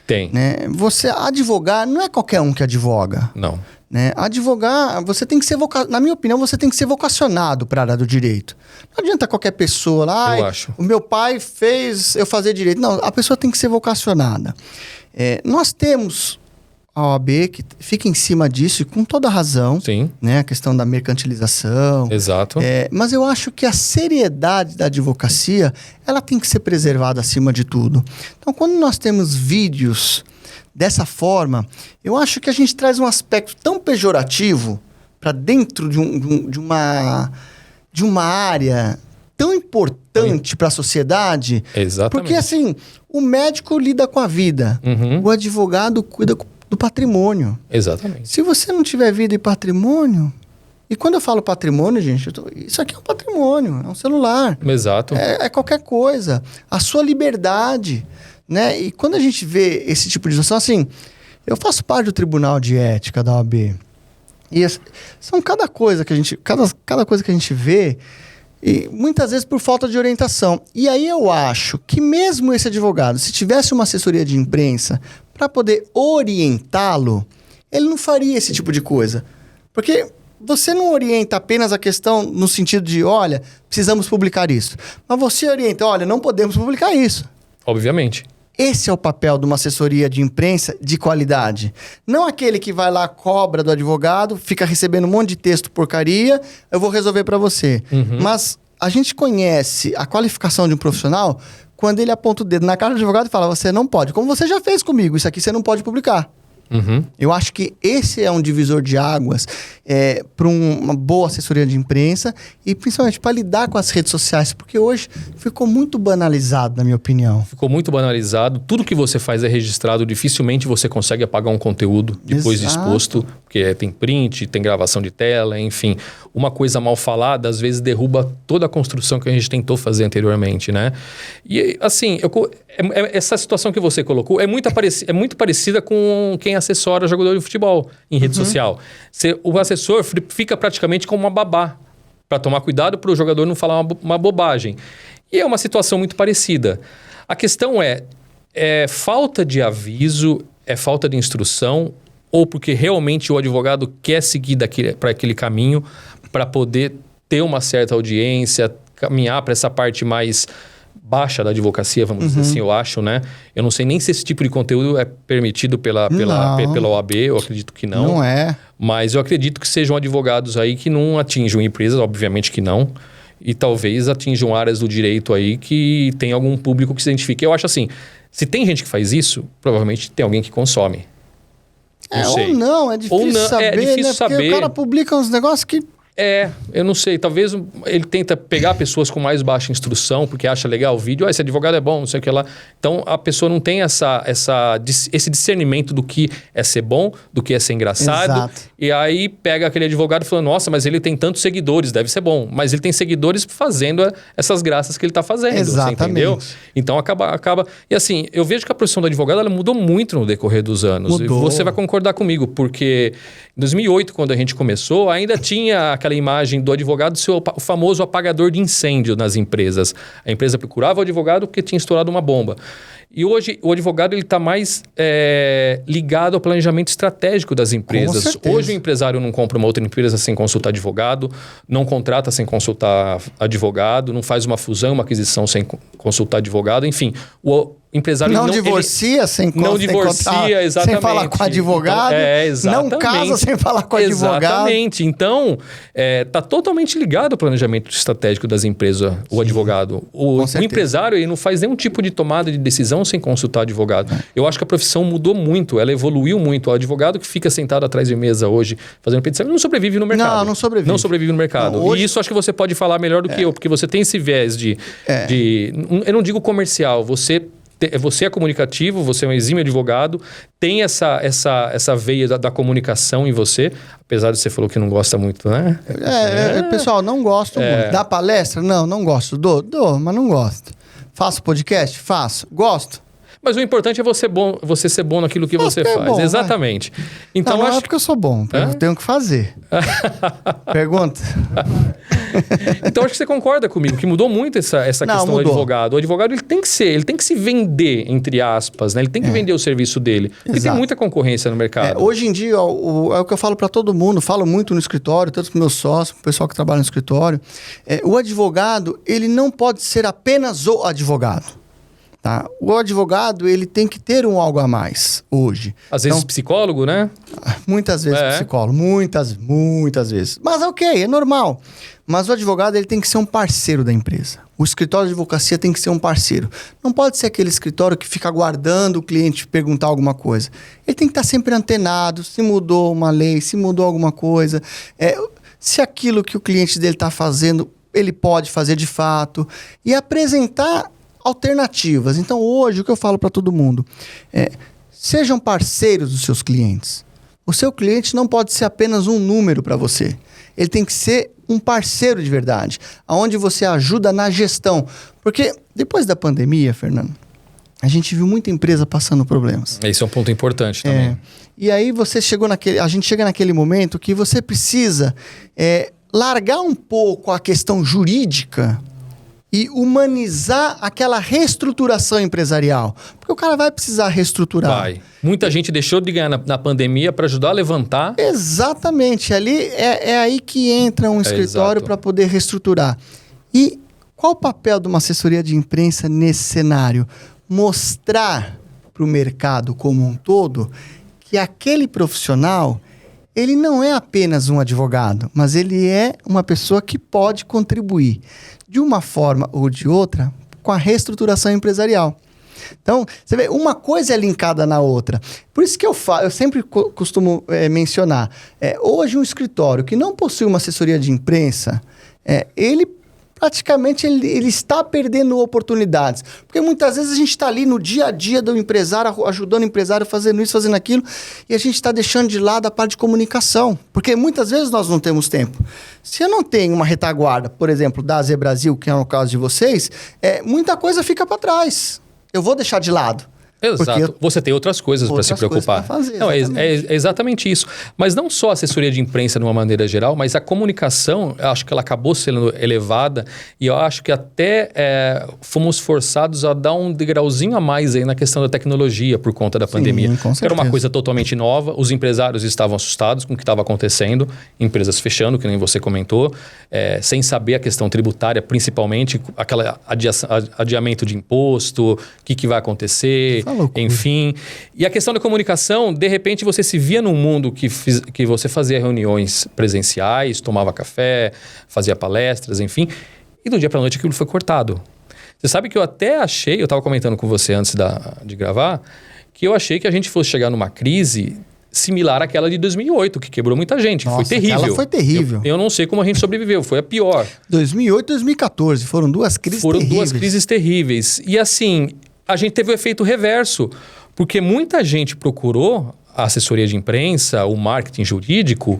Tem. Né? Você advogar, não é qualquer um que advoga. Não. Né? Advogar, você tem que ser na minha opinião, você tem que ser vocacionado para a área do direito. Não adianta qualquer pessoa lá, Eu acho. O meu pai fez eu fazer direito. Não, a pessoa tem que ser vocacionada. Nós temos a OAB que fica em cima disso e com toda razão. Sim. Né? A questão da mercantilização. Exato. Mas eu acho que a seriedade da advocacia, ela tem que ser preservada acima de tudo. Então, quando nós temos vídeos dessa forma, eu acho que a gente traz um aspecto tão pejorativo para dentro de uma área tão importante para a sociedade. Exatamente. Porque, assim, o médico lida com a vida, o advogado cuida do patrimônio. Exatamente. Se você não tiver vida e patrimônio... E quando eu falo patrimônio, gente, isso aqui é um patrimônio, é um celular. Exato. É qualquer coisa. A sua liberdade... Né? E quando a gente vê esse tipo de situação, assim, eu faço parte do Tribunal de Ética da OAB. E são cada coisa que a gente vê, e muitas vezes por falta de orientação. E aí eu acho que mesmo esse advogado, se tivesse uma assessoria de imprensa para poder orientá-lo, ele não faria esse tipo de coisa. Porque você não orienta apenas a questão no sentido de, olha, precisamos publicar isso. Mas você orienta, olha, não podemos publicar isso. Obviamente. Esse é o papel de uma assessoria de imprensa de qualidade. Não aquele que vai lá, cobra do advogado, fica recebendo um monte de texto porcaria, eu vou resolver para você. Mas a gente conhece a qualificação de um profissional quando ele aponta o dedo na cara do advogado e fala, você não pode. Como você já fez comigo, isso aqui você não pode publicar. Eu acho que esse é um divisor de águas para uma boa assessoria de imprensa e principalmente para lidar com as redes sociais, porque hoje ficou muito banalizado, na minha opinião. Ficou muito banalizado. Tudo que você faz é registrado. Dificilmente você consegue apagar um conteúdo depois de exposto, porque tem print, tem gravação de tela, enfim. Uma coisa mal falada, às vezes, derruba toda a construção que a gente tentou fazer anteriormente, né? E, assim, essa situação que você colocou é muito parecida com quem assessora jogador de futebol em rede social. O assessor fica praticamente como uma babá para tomar cuidado para o jogador não falar uma bobagem. E é uma situação muito parecida. A questão é falta de aviso, é falta de instrução, ou porque realmente o advogado quer seguir para aquele caminho para poder ter uma certa audiência, caminhar para essa parte mais baixa da advocacia, vamos dizer assim, eu acho, né? Eu não sei nem se esse tipo de conteúdo é permitido pela OAB, eu acredito que não. Não é. Mas eu acredito que sejam advogados aí que não atinjam empresas, obviamente que não, e talvez atinjam áreas do direito aí que tem algum público que se identifique. Eu acho assim, se tem gente que faz isso, provavelmente tem alguém que consome. Ou não, é difícil saber, é difícil né? saber. Porque o cara publica uns negócios que... Eu não sei, talvez ele tenta pegar pessoas com mais baixa instrução, porque acha legal o vídeo, esse advogado é bom, não sei o que lá. Então, a pessoa não tem esse discernimento do que é ser bom, do que é ser engraçado. Exato. E aí pega aquele advogado e fala, nossa, mas ele tem tantos seguidores, deve ser bom. Mas ele tem seguidores fazendo essas graças que ele está fazendo, Exatamente. você entendeu? Então, acaba... E assim, eu vejo que a profissão do advogado, ela mudou muito no decorrer dos anos. Mudou. E você vai concordar comigo, porque em 2008, quando a gente começou, ainda tinha aquela imagem do advogado ser o famoso apagador de incêndio nas empresas. A empresa procurava o advogado porque tinha estourado uma bomba. E hoje o advogado está mais ligado ao planejamento estratégico das empresas. Hoje o empresário não compra uma outra empresa sem consultar advogado, não contrata sem consultar advogado, não faz uma fusão, uma aquisição sem consultar advogado, enfim. O empresário não divorcia sem exatamente. Sem falar com o advogado. Então, exatamente. Não casa sem falar com o advogado. Exatamente. Então, está totalmente ligado ao planejamento estratégico das empresas, o advogado. O empresário ele não faz nenhum tipo de tomada de decisão sem consultar advogado. Eu acho que a profissão mudou muito, ela evoluiu muito. O advogado que fica sentado atrás de mesa hoje fazendo petição, ele não sobrevive no mercado. Não sobrevive. Não sobrevive no mercado. Não, hoje... E isso acho que você pode falar melhor do que eu, porque você tem esse viés de... Eu não digo comercial, você é comunicativo, você é um exímio advogado, tem essa veia da comunicação em você, apesar de você falou que não gosta muito, né? Pessoal, não gosto muito. Dá palestra? Não gosto. Dou, mas não gosto. Faço podcast? Faço. Gosto. Mas o importante é você ser bom naquilo que você faz. Bom, exatamente. Vai. Então, não é porque eu sou bom, eu tenho que fazer. Pergunta. Então, acho que você concorda comigo, que mudou muito essa questão do advogado. O advogado ele tem que se vender, entre aspas, né? Ele tem que vender o serviço dele. Porque tem muita concorrência no mercado. Hoje em dia, é o que eu falo para todo mundo, falo muito no escritório, tanto para meus sócios, para o pessoal que trabalha no escritório. O advogado, ele não pode ser apenas o advogado. Tá? O advogado, ele tem que ter um algo a mais hoje. Às vezes psicólogo, né? Muitas vezes psicólogo, muitas vezes. Mas é normal. Mas o advogado, ele tem que ser um parceiro da empresa. O escritório de advocacia tem que ser um parceiro. Não pode ser aquele escritório que fica aguardando o cliente perguntar alguma coisa. Ele tem que estar sempre antenado, se mudou uma lei, se mudou alguma coisa. Se aquilo que o cliente dele está fazendo, ele pode fazer de fato. E apresentar alternativas. Então, hoje, o que eu falo para todo mundo sejam parceiros dos seus clientes. O seu cliente não pode ser apenas um número para você. Ele tem que ser um parceiro de verdade, onde você ajuda na gestão. Porque depois da pandemia, Fernando, a gente viu muita empresa passando problemas. Esse é um ponto importante também. E aí a gente chega naquele momento que você precisa largar um pouco a questão jurídica e humanizar aquela reestruturação empresarial. Porque o cara vai precisar reestruturar. Vai. Muita gente deixou de ganhar na pandemia para ajudar a levantar. Exatamente. Ali é aí que entra um escritório para poder reestruturar. E qual o papel de uma assessoria de imprensa nesse cenário? Mostrar para o mercado como um todo que aquele profissional, ele não é apenas um advogado, mas ele é uma pessoa que pode contribuir de uma forma ou de outra com a reestruturação empresarial. Então, você vê, uma coisa é linkada na outra. Por isso que eu sempre costumo mencionar, hoje um escritório que não possui uma assessoria de imprensa, ele praticamente ele está perdendo oportunidades. Porque muitas vezes a gente está ali no dia a dia do empresário, ajudando o empresário, fazendo isso, fazendo aquilo, e a gente está deixando de lado a parte de comunicação. Porque muitas vezes nós não temos tempo. Se eu não tenho uma retaguarda, por exemplo, da AZ Brasil, que é o caso de vocês, muita coisa fica para trás. Eu vou deixar de lado. Exato. Você tem outras coisas para se preocupar. Fazer, não, é exatamente isso. Mas não só a assessoria de imprensa de uma maneira geral, mas a comunicação, eu acho que ela acabou sendo elevada e eu acho que até fomos forçados a dar um degrauzinho a mais aí na questão da tecnologia por conta da pandemia. Com certeza. Era uma coisa totalmente nova, os empresários estavam assustados com o que estava acontecendo, empresas fechando, que nem você comentou, sem saber a questão tributária, principalmente aquele adiamento de imposto, o que vai acontecer... Enfim. E a questão da comunicação, de repente você se via num mundo que você fazia reuniões presenciais, tomava café, fazia palestras, enfim. E do dia para a noite aquilo foi cortado. Você sabe que eu até achei, eu estava comentando com você antes de gravar, que eu achei que a gente fosse chegar numa crise similar àquela de 2008, que quebrou muita gente. Nossa, foi terrível. aquela foi terrível. Eu não sei como a gente sobreviveu, foi a pior. 2008 e 2014, foram duas crises terríveis. Foram duas crises terríveis. E assim, a gente teve o efeito reverso, porque muita gente procurou a assessoria de imprensa, o marketing jurídico,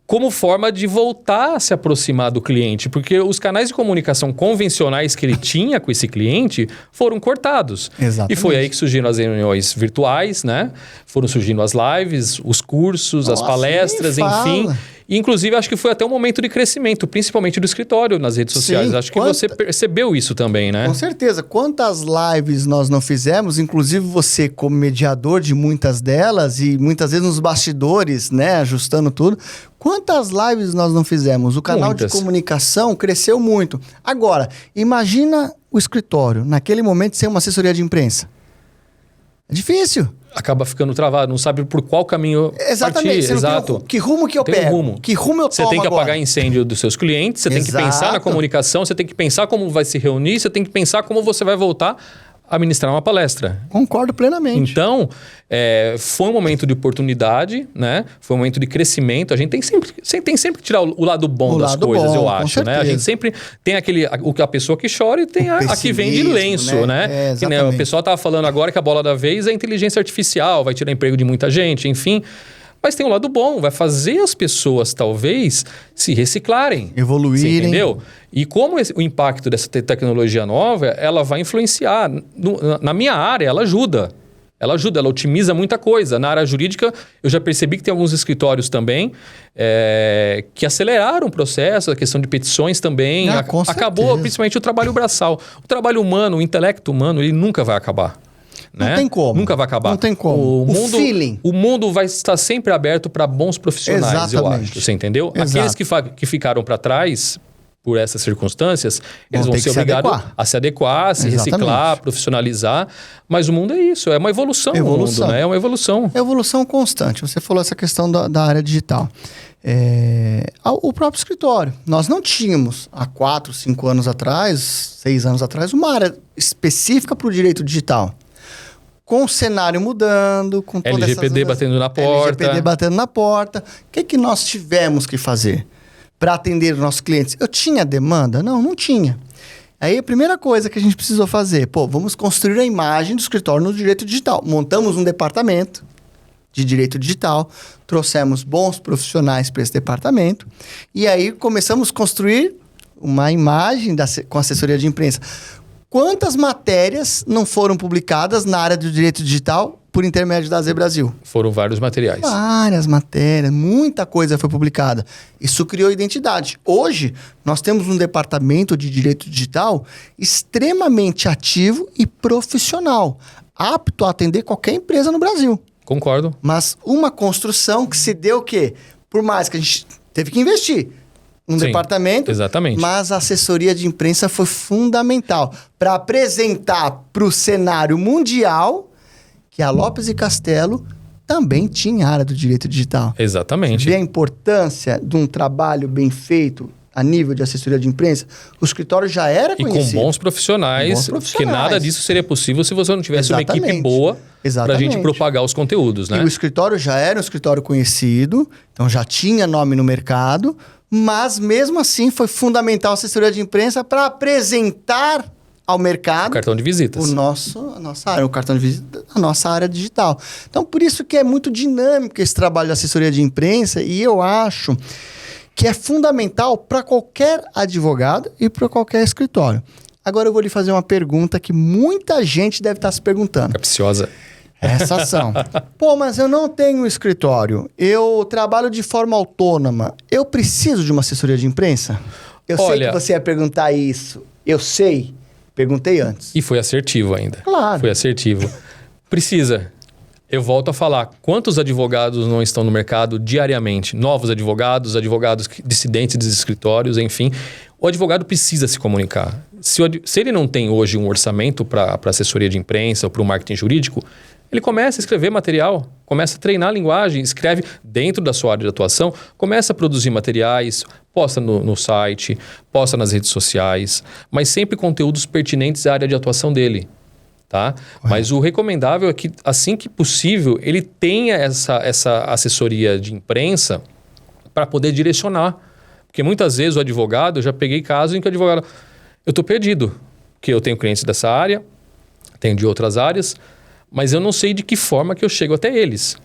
como forma de voltar a se aproximar do cliente, porque os canais de comunicação convencionais que ele tinha com esse cliente foram cortados. Exatamente. E foi aí que surgiram as reuniões virtuais, né? Foram surgindo as lives, os cursos, as palestras, enfim. E, inclusive, acho que foi até um momento de crescimento, principalmente do escritório nas redes sociais. Sim, Acho que você percebeu isso também, né? Com certeza. Quantas lives nós não fizemos, inclusive você como mediador de muitas delas e muitas vezes nos bastidores, né, ajustando tudo. Quantas lives nós não fizemos? O canal Muitas. de comunicação cresceu muito. Agora, imagina o escritório, naquele momento, sem uma assessoria de imprensa. É difícil. Acaba ficando travado, não sabe por qual caminho Exatamente. partir. Você não Exato. tem que rumo que eu Tem um pego? rumo. Que rumo eu tomo Você tem que agora? apagar incêndio dos seus clientes, você tem que pensar na Exato. comunicação, você tem que pensar como vai se reunir, você tem que pensar como você vai voltar a ministrar uma palestra. Concordo plenamente. Então, foi um momento de oportunidade, né? Foi um momento de crescimento. A gente tem sempre que tirar o lado bom das coisas, eu acho, né? A gente sempre tem a pessoa que chora e tem a que vem de lenço, né? Que, né? O pessoal estava falando agora que a bola da vez é a inteligência artificial, vai tirar emprego de muita gente, enfim. Mas tem um lado bom, vai fazer as pessoas, talvez, se reciclarem. Evoluírem. Você entendeu? E como o impacto dessa tecnologia nova, ela vai influenciar. Na minha área, ela ajuda. Ela ajuda, ela otimiza muita coisa. Na área jurídica, eu já percebi que tem alguns escritórios também que aceleraram o processo, a questão de petições também. Acabou, principalmente, o trabalho braçal. O trabalho humano, o intelecto humano, ele nunca vai acabar. Não né? tem como. Nunca vai acabar. Não tem como. O mundo vai estar sempre aberto para bons profissionais, Exatamente. eu acho. Você entendeu? Exato. Aqueles que ficaram para trás por essas circunstâncias, eles vão ser obrigados a se adequar, a se reciclar, profissionalizar. Mas o mundo é isso, é uma evolução. O mundo, né? É uma evolução. É evolução constante. Você falou essa questão da área digital. O próprio escritório. Nós não tínhamos, há 4, 5 anos atrás, 6 anos atrás, uma área específica para o direito digital. Com o cenário mudando, com todas LGPD batendo na porta. LGPD batendo na porta. O que nós tivemos que fazer para atender os nossos clientes? Eu tinha demanda? Não tinha. Aí a primeira coisa que a gente precisou fazer, vamos construir a imagem do escritório no direito digital. Montamos um departamento de direito digital, trouxemos bons profissionais para esse departamento e aí começamos a construir uma imagem com assessoria de imprensa. Quantas matérias não foram publicadas na área do direito digital por intermédio da AZ Brasil? Foram vários materiais. Várias matérias, muita coisa foi publicada. Isso criou identidade. Hoje, nós temos um departamento de direito digital extremamente ativo e profissional, apto a atender qualquer empresa no Brasil. Concordo. Mas uma construção que se deu o quê? Por mais que a gente teve que investir um departamento, exatamente. Mas a assessoria de imprensa foi fundamental para apresentar para o cenário mundial que a Lopes e Castelo também tinha área do direito digital. Exatamente. Você vê a importância de um trabalho bem feito a nível de assessoria de imprensa? O escritório já era conhecido. E com bons profissionais, porque nada disso seria possível se você não tivesse uma equipe boa para a gente propagar os conteúdos, né? E o escritório já era um escritório conhecido, então já tinha nome no mercado, mas mesmo assim foi fundamental a assessoria de imprensa para apresentar ao mercado o cartão de visitas. A nossa área, o cartão de visita, a nossa área digital. Então, por isso que é muito dinâmico esse trabalho de assessoria de imprensa e eu acho que é fundamental para qualquer advogado e para qualquer escritório. Agora eu vou lhe fazer uma pergunta que muita gente deve estar se perguntando. Capciosa. Essa ação. Mas eu não tenho escritório. Eu trabalho de forma autônoma. Eu preciso de uma assessoria de imprensa? Eu sei que você ia perguntar isso. Eu sei. Perguntei antes. E foi assertivo ainda. Claro. Foi assertivo. Precisa. Eu volto a falar. Quantos advogados não estão no mercado diariamente? Novos advogados dissidentes dos escritórios, enfim. O advogado precisa se comunicar. Se ele não tem hoje um orçamento para assessoria de imprensa ou para o marketing jurídico, ele começa a escrever material, começa a treinar a linguagem, escreve dentro da sua área de atuação, começa a produzir materiais, posta no site, posta nas redes sociais, mas sempre conteúdos pertinentes à área de atuação dele. tá? Mas o recomendável é que, assim que possível, ele tenha essa assessoria de imprensa para poder direcionar. Porque muitas vezes o advogado, eu já peguei casos em que o advogado... Eu estou perdido, porque eu tenho clientes dessa área, tenho de outras áreas, mas eu não sei de que forma que eu chego até eles,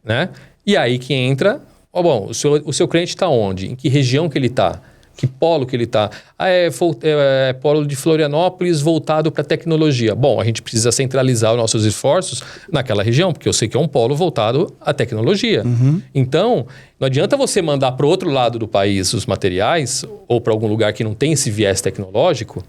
né? E aí que entra... bom, o seu cliente está onde? Em que região que ele está? Que polo que ele está? É polo de Florianópolis voltado para tecnologia. Bom, a gente precisa centralizar os nossos esforços naquela região, porque eu sei que é um polo voltado à tecnologia. Então, não adianta você mandar para o outro lado do país os materiais, ou para algum lugar que não tem esse viés tecnológico,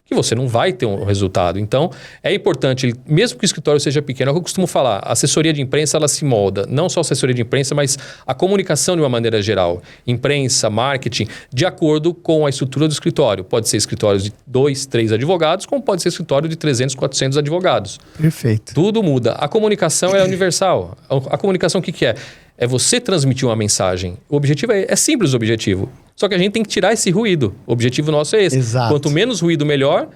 que você não vai ter um resultado. Então, é importante, mesmo que o escritório seja pequeno, é o que eu costumo falar, a assessoria de imprensa, ela se molda, não só a assessoria de imprensa, mas a comunicação de uma maneira geral. Imprensa, marketing, de acordo com a estrutura do escritório. Pode ser escritório de 2, 3 advogados, como pode ser escritório de 300, 400 advogados. Perfeito. Tudo muda. A comunicação é universal. A comunicação, o que é? É você transmitir uma mensagem. O objetivo é simples o objetivo. Só que a gente tem que tirar esse ruído. O objetivo nosso é esse. Exato. Quanto menos ruído, melhor.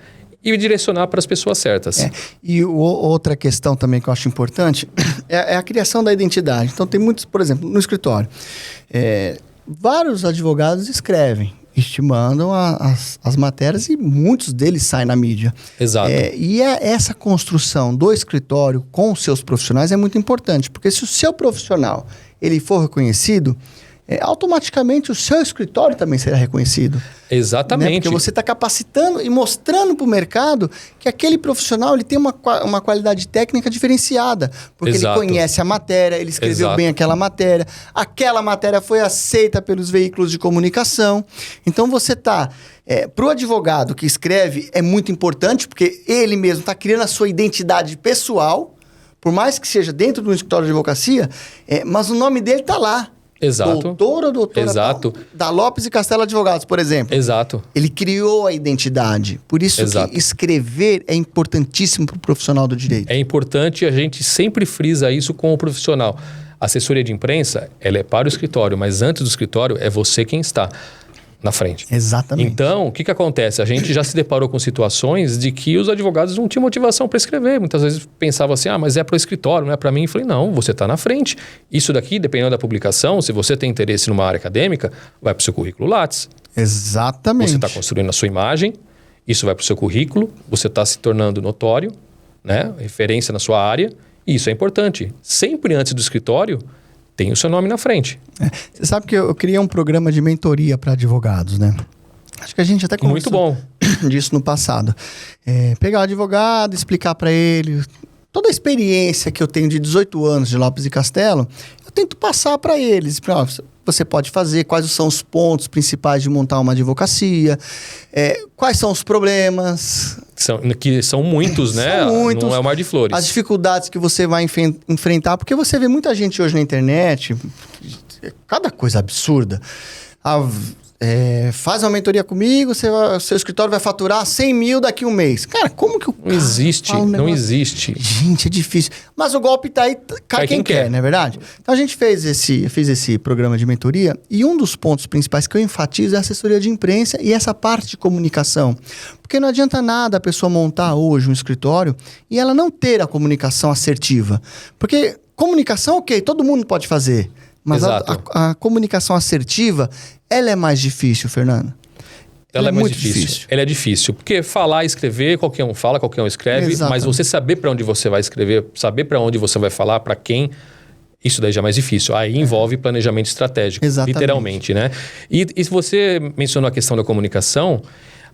E direcionar para as pessoas certas. E outra questão também que eu acho importante é a criação da identidade. Então tem muitos, por exemplo, no escritório, vários advogados escrevem, mandam as matérias e muitos deles saem na mídia. Exato. Essa construção do escritório com os seus profissionais é muito importante, porque se o seu profissional ele for reconhecido, automaticamente o seu escritório também será reconhecido. Exatamente. Né? Porque você está capacitando e mostrando para o mercado que aquele profissional ele tem uma qualidade técnica diferenciada. Porque Exato. ele conhece a matéria, ele escreveu bem aquela matéria foi aceita pelos veículos de comunicação. Então você está... para o advogado que escreve é muito importante, porque ele mesmo está criando a sua identidade pessoal, por mais que seja dentro de um escritório de advocacia, mas o nome dele está lá. Exato. Doutor ou doutora Exato. Da Lopes e Castelo Advogados, por exemplo. Exato. Ele criou a identidade. Por isso que escrever é importantíssimo para o profissional do direito. É importante, a gente sempre frisa isso com o profissional. A assessoria de imprensa, ela é para o escritório, mas antes do escritório é você quem está na frente. Exatamente. Então, o que acontece? A gente já se deparou com situações de que os advogados não tinham motivação para escrever. Muitas vezes pensavam assim, mas é para o escritório, não é para mim. Eu falei, não, você está na frente. Isso daqui, dependendo da publicação, se você tem interesse numa área acadêmica, vai para o seu currículo Lattes. Exatamente. Você está construindo a sua imagem, isso vai para o seu currículo, você está se tornando notório, né? Referência na sua área, e isso é importante. Sempre antes do escritório, tem o seu nome na frente. Você sabe que eu criei um programa de mentoria para advogados, né? Acho que a gente até conversou muito bom disso no passado. Pegar o advogado, explicar para ele toda a experiência que eu tenho de 18 anos de Lopes e Castelo, eu tento passar para eles. Você pode fazer, quais são os pontos principais de montar uma advocacia, quais são os problemas... Que são muitos, né? São muitos. Não é um mar de flores. As dificuldades que você vai enfrentar, porque você vê muita gente hoje na internet, cada coisa absurda. Faz uma mentoria comigo, seu escritório vai faturar 100 mil daqui a um mês. Cara, como que o Não existe, não existe. Gente, é difícil. Mas o golpe tá aí, cai quem quer, não é verdade? Então a gente fez esse programa de mentoria e um dos pontos principais que eu enfatizo é a assessoria de imprensa e essa parte de comunicação. Porque não adianta nada a pessoa montar hoje um escritório e ela não ter a comunicação assertiva. Porque comunicação, ok, todo mundo pode fazer. Mas a comunicação assertiva, ela é mais difícil, Fernando. Ela é mais difícil. Ela é difícil. Porque falar e escrever, qualquer um fala, qualquer um escreve. Exatamente. Mas você saber para onde você vai escrever, saber para onde você vai falar, para quem, isso daí já é mais difícil. Aí envolve planejamento estratégico, literalmente, né? E se você mencionou a questão da comunicação,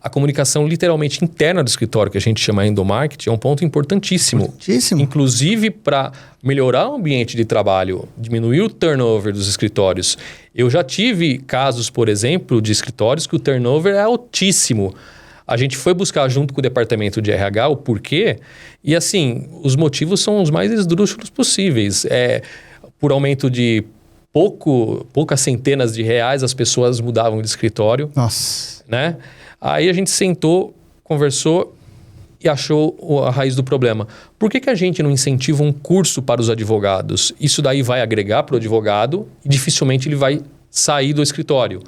a comunicação literalmente interna do escritório, que a gente chama endomarketing, é um ponto importantíssimo. Inclusive para melhorar o ambiente de trabalho, diminuir o turnover dos escritórios. Eu já tive casos, por exemplo, de escritórios que o turnover é altíssimo. A gente foi buscar junto com o departamento de RH o porquê, e assim, os motivos são os mais esdrúxulos possíveis. Por aumento de poucas centenas de reais, as pessoas mudavam de escritório. Nossa. Né? Aí a gente sentou, conversou e achou a raiz do problema. Por que a gente não incentiva um curso para os advogados? Isso daí vai agregar para o advogado e dificilmente ele vai sair do escritório.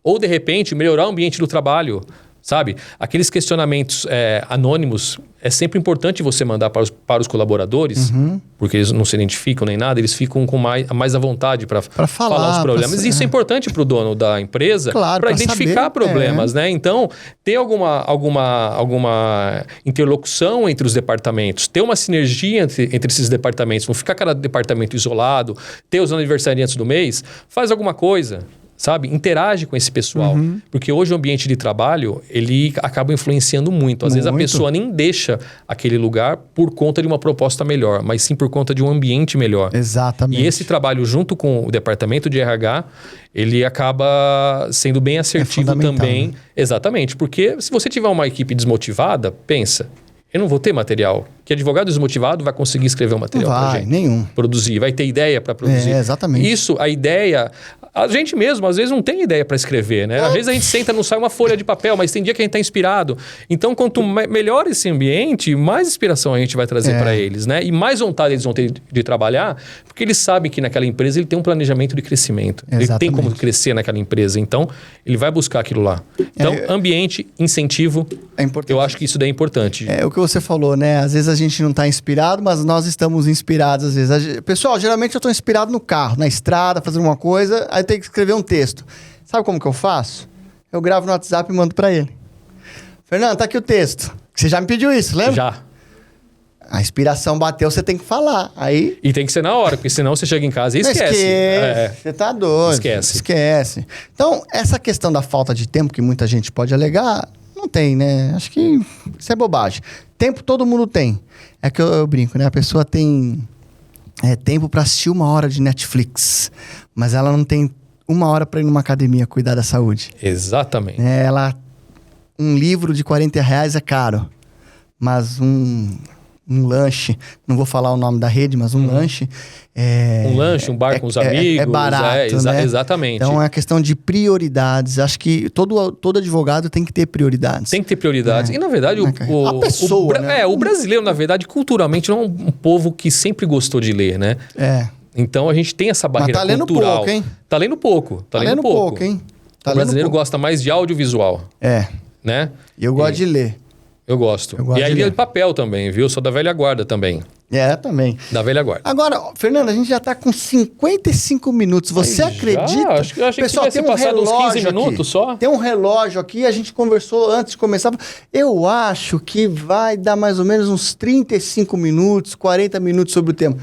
Ou, de repente, melhorar o ambiente do trabalho. sabe? Aqueles questionamentos anônimos, é sempre importante você mandar para os colaboradores, porque eles não se identificam nem nada, eles ficam com mais à vontade para falar os problemas. Isso é importante para o dono da empresa, para identificar saber, problemas, né? Então, ter alguma interlocução entre os departamentos, ter uma sinergia entre esses departamentos, não ficar cada departamento isolado, ter os aniversariantes do mês, faz alguma coisa. Sabe? Interage com esse pessoal. Porque hoje o ambiente de trabalho, ele acaba influenciando muito. Às vezes a pessoa nem deixa aquele lugar por conta de uma proposta melhor, mas sim por conta de um ambiente melhor. Exatamente. E esse trabalho junto com o departamento de RH, ele acaba sendo bem assertivo também. Né? Exatamente. Porque se você tiver uma equipe desmotivada, pensa... Eu não vou ter material. Que advogado desmotivado vai conseguir escrever um material para gente. Nenhum. Produzir. Vai ter ideia para produzir. Exatamente. Isso, a ideia... A gente mesmo, às vezes, não tem ideia para escrever, né? Às vezes a gente senta, não sai uma folha de papel, mas tem dia que a gente está inspirado. Então, quanto melhor esse ambiente, mais inspiração a gente vai trazer para eles, né? E mais vontade eles vão ter de trabalhar, porque eles sabem que naquela empresa ele tem um planejamento de crescimento. Exatamente. Ele tem como crescer naquela empresa. Então, ele vai buscar aquilo lá. Então, ambiente, incentivo, eu acho que isso daí é importante. É o que você falou, né? Às vezes a gente não está inspirado, mas nós estamos inspirados às vezes. Pessoal, geralmente eu estou inspirado no carro, na estrada, fazendo uma coisa, aí tem que escrever um texto. Sabe como que eu faço? Eu gravo no WhatsApp e mando para ele. Fernando, tá aqui o texto. Você já me pediu isso, lembra? Já. A inspiração bateu, você tem que falar. Aí... E tem que ser na hora, porque senão você chega em casa e esquece. Você tá doido. Esquece. Então, essa questão da falta de tempo, que muita gente pode alegar, não tem, né? Acho que isso é bobagem. Tempo todo mundo tem. É que eu brinco, né? A pessoa tem tempo para assistir 1 hora de Netflix, mas ela não tem 1 hora para ir numa academia cuidar da saúde. Exatamente. Um livro de R$40 é caro, mas um lanche, não vou falar o nome da rede, mas um lanche... um bar com os amigos. É barato, né? Exatamente. Então, é a questão de prioridades. Acho que todo advogado tem que ter prioridades. Tem que ter prioridades. E, na verdade, o brasileiro, na verdade, culturalmente, não é um povo que sempre gostou de ler, né? Então, a gente tem essa barreira cultural. Pouco, hein? Tá lendo pouco. Tá lendo pouco, hein? O brasileiro gosta mais de audiovisual. Né? E eu gosto de ler. Eu gosto. E aí de papel também, viu? Sou da velha guarda também. Também. Da velha guarda. Agora, Fernando, a gente já tá com 55 minutos. Você acredita? Eu achei pessoal, que tivesse passado uns 15 minutos só. Tem um relógio aqui, a gente conversou antes de começar. Eu acho que vai dar mais ou menos uns 35 minutos, 40 minutos sobre o tema.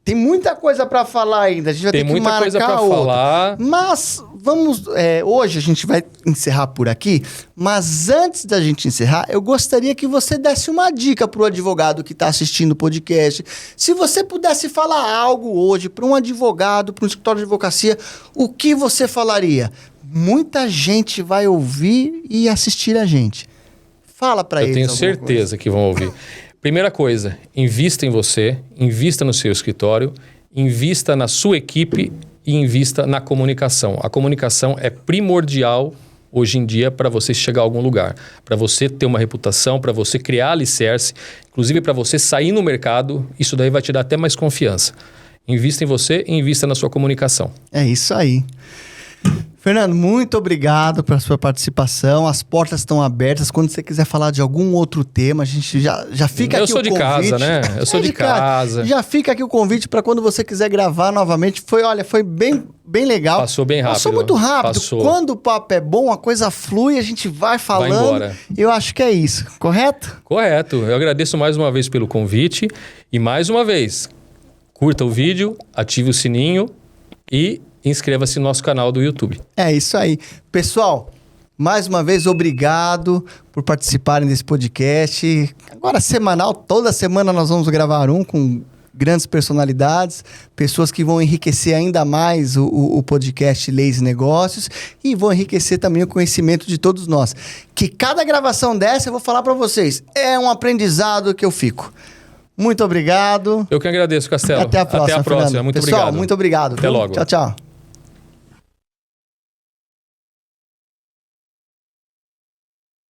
Tem muita coisa para falar ainda. A gente vai ter que marcar coisa para falar. Mas vamos... hoje a gente vai encerrar por aqui. Mas antes da gente encerrar, eu gostaria que você desse uma dica para o advogado que está assistindo o podcast. Se você pudesse falar algo hoje para um advogado, para um escritório de advocacia, o que você falaria? Muita gente vai ouvir e assistir a gente. Fala para eles. Eu tenho certeza que vão ouvir. Primeira coisa, invista em você, invista no seu escritório, invista na sua equipe e invista na comunicação. A comunicação é primordial hoje em dia para você chegar a algum lugar, para você ter uma reputação, para você criar alicerce, inclusive para você sair no mercado, isso daí vai te dar até mais confiança. Invista em você e invista na sua comunicação. É isso aí. Fernando, muito obrigado pela sua participação. As portas estão abertas. Quando você quiser falar de algum outro tema, a gente já fica aqui o convite. Eu sou de casa, né? Eu sou de casa. Já fica aqui o convite para quando você quiser gravar novamente. Foi bem legal. Passou bem rápido. Passou muito rápido. Passou. Quando o papo é bom, a coisa flui, a gente vai falando. Vai embora. Eu acho que é isso. Correto? Correto. Eu agradeço mais uma vez pelo convite. E mais uma vez, curta o vídeo, ative o sininho e... inscreva-se no nosso canal do YouTube. É isso aí. Pessoal, mais uma vez, obrigado por participarem desse podcast. Agora, semanal, toda semana nós vamos gravar com grandes personalidades, pessoas que vão enriquecer ainda mais o podcast Leis e Negócios e vão enriquecer também o conhecimento de todos nós. Que cada gravação dessa, eu vou falar para vocês, é um aprendizado que eu fico. Muito obrigado. Eu que agradeço, Castelo. Até a próxima. Muito Pessoal, obrigado. muito obrigado. Até logo. Tchau, tchau.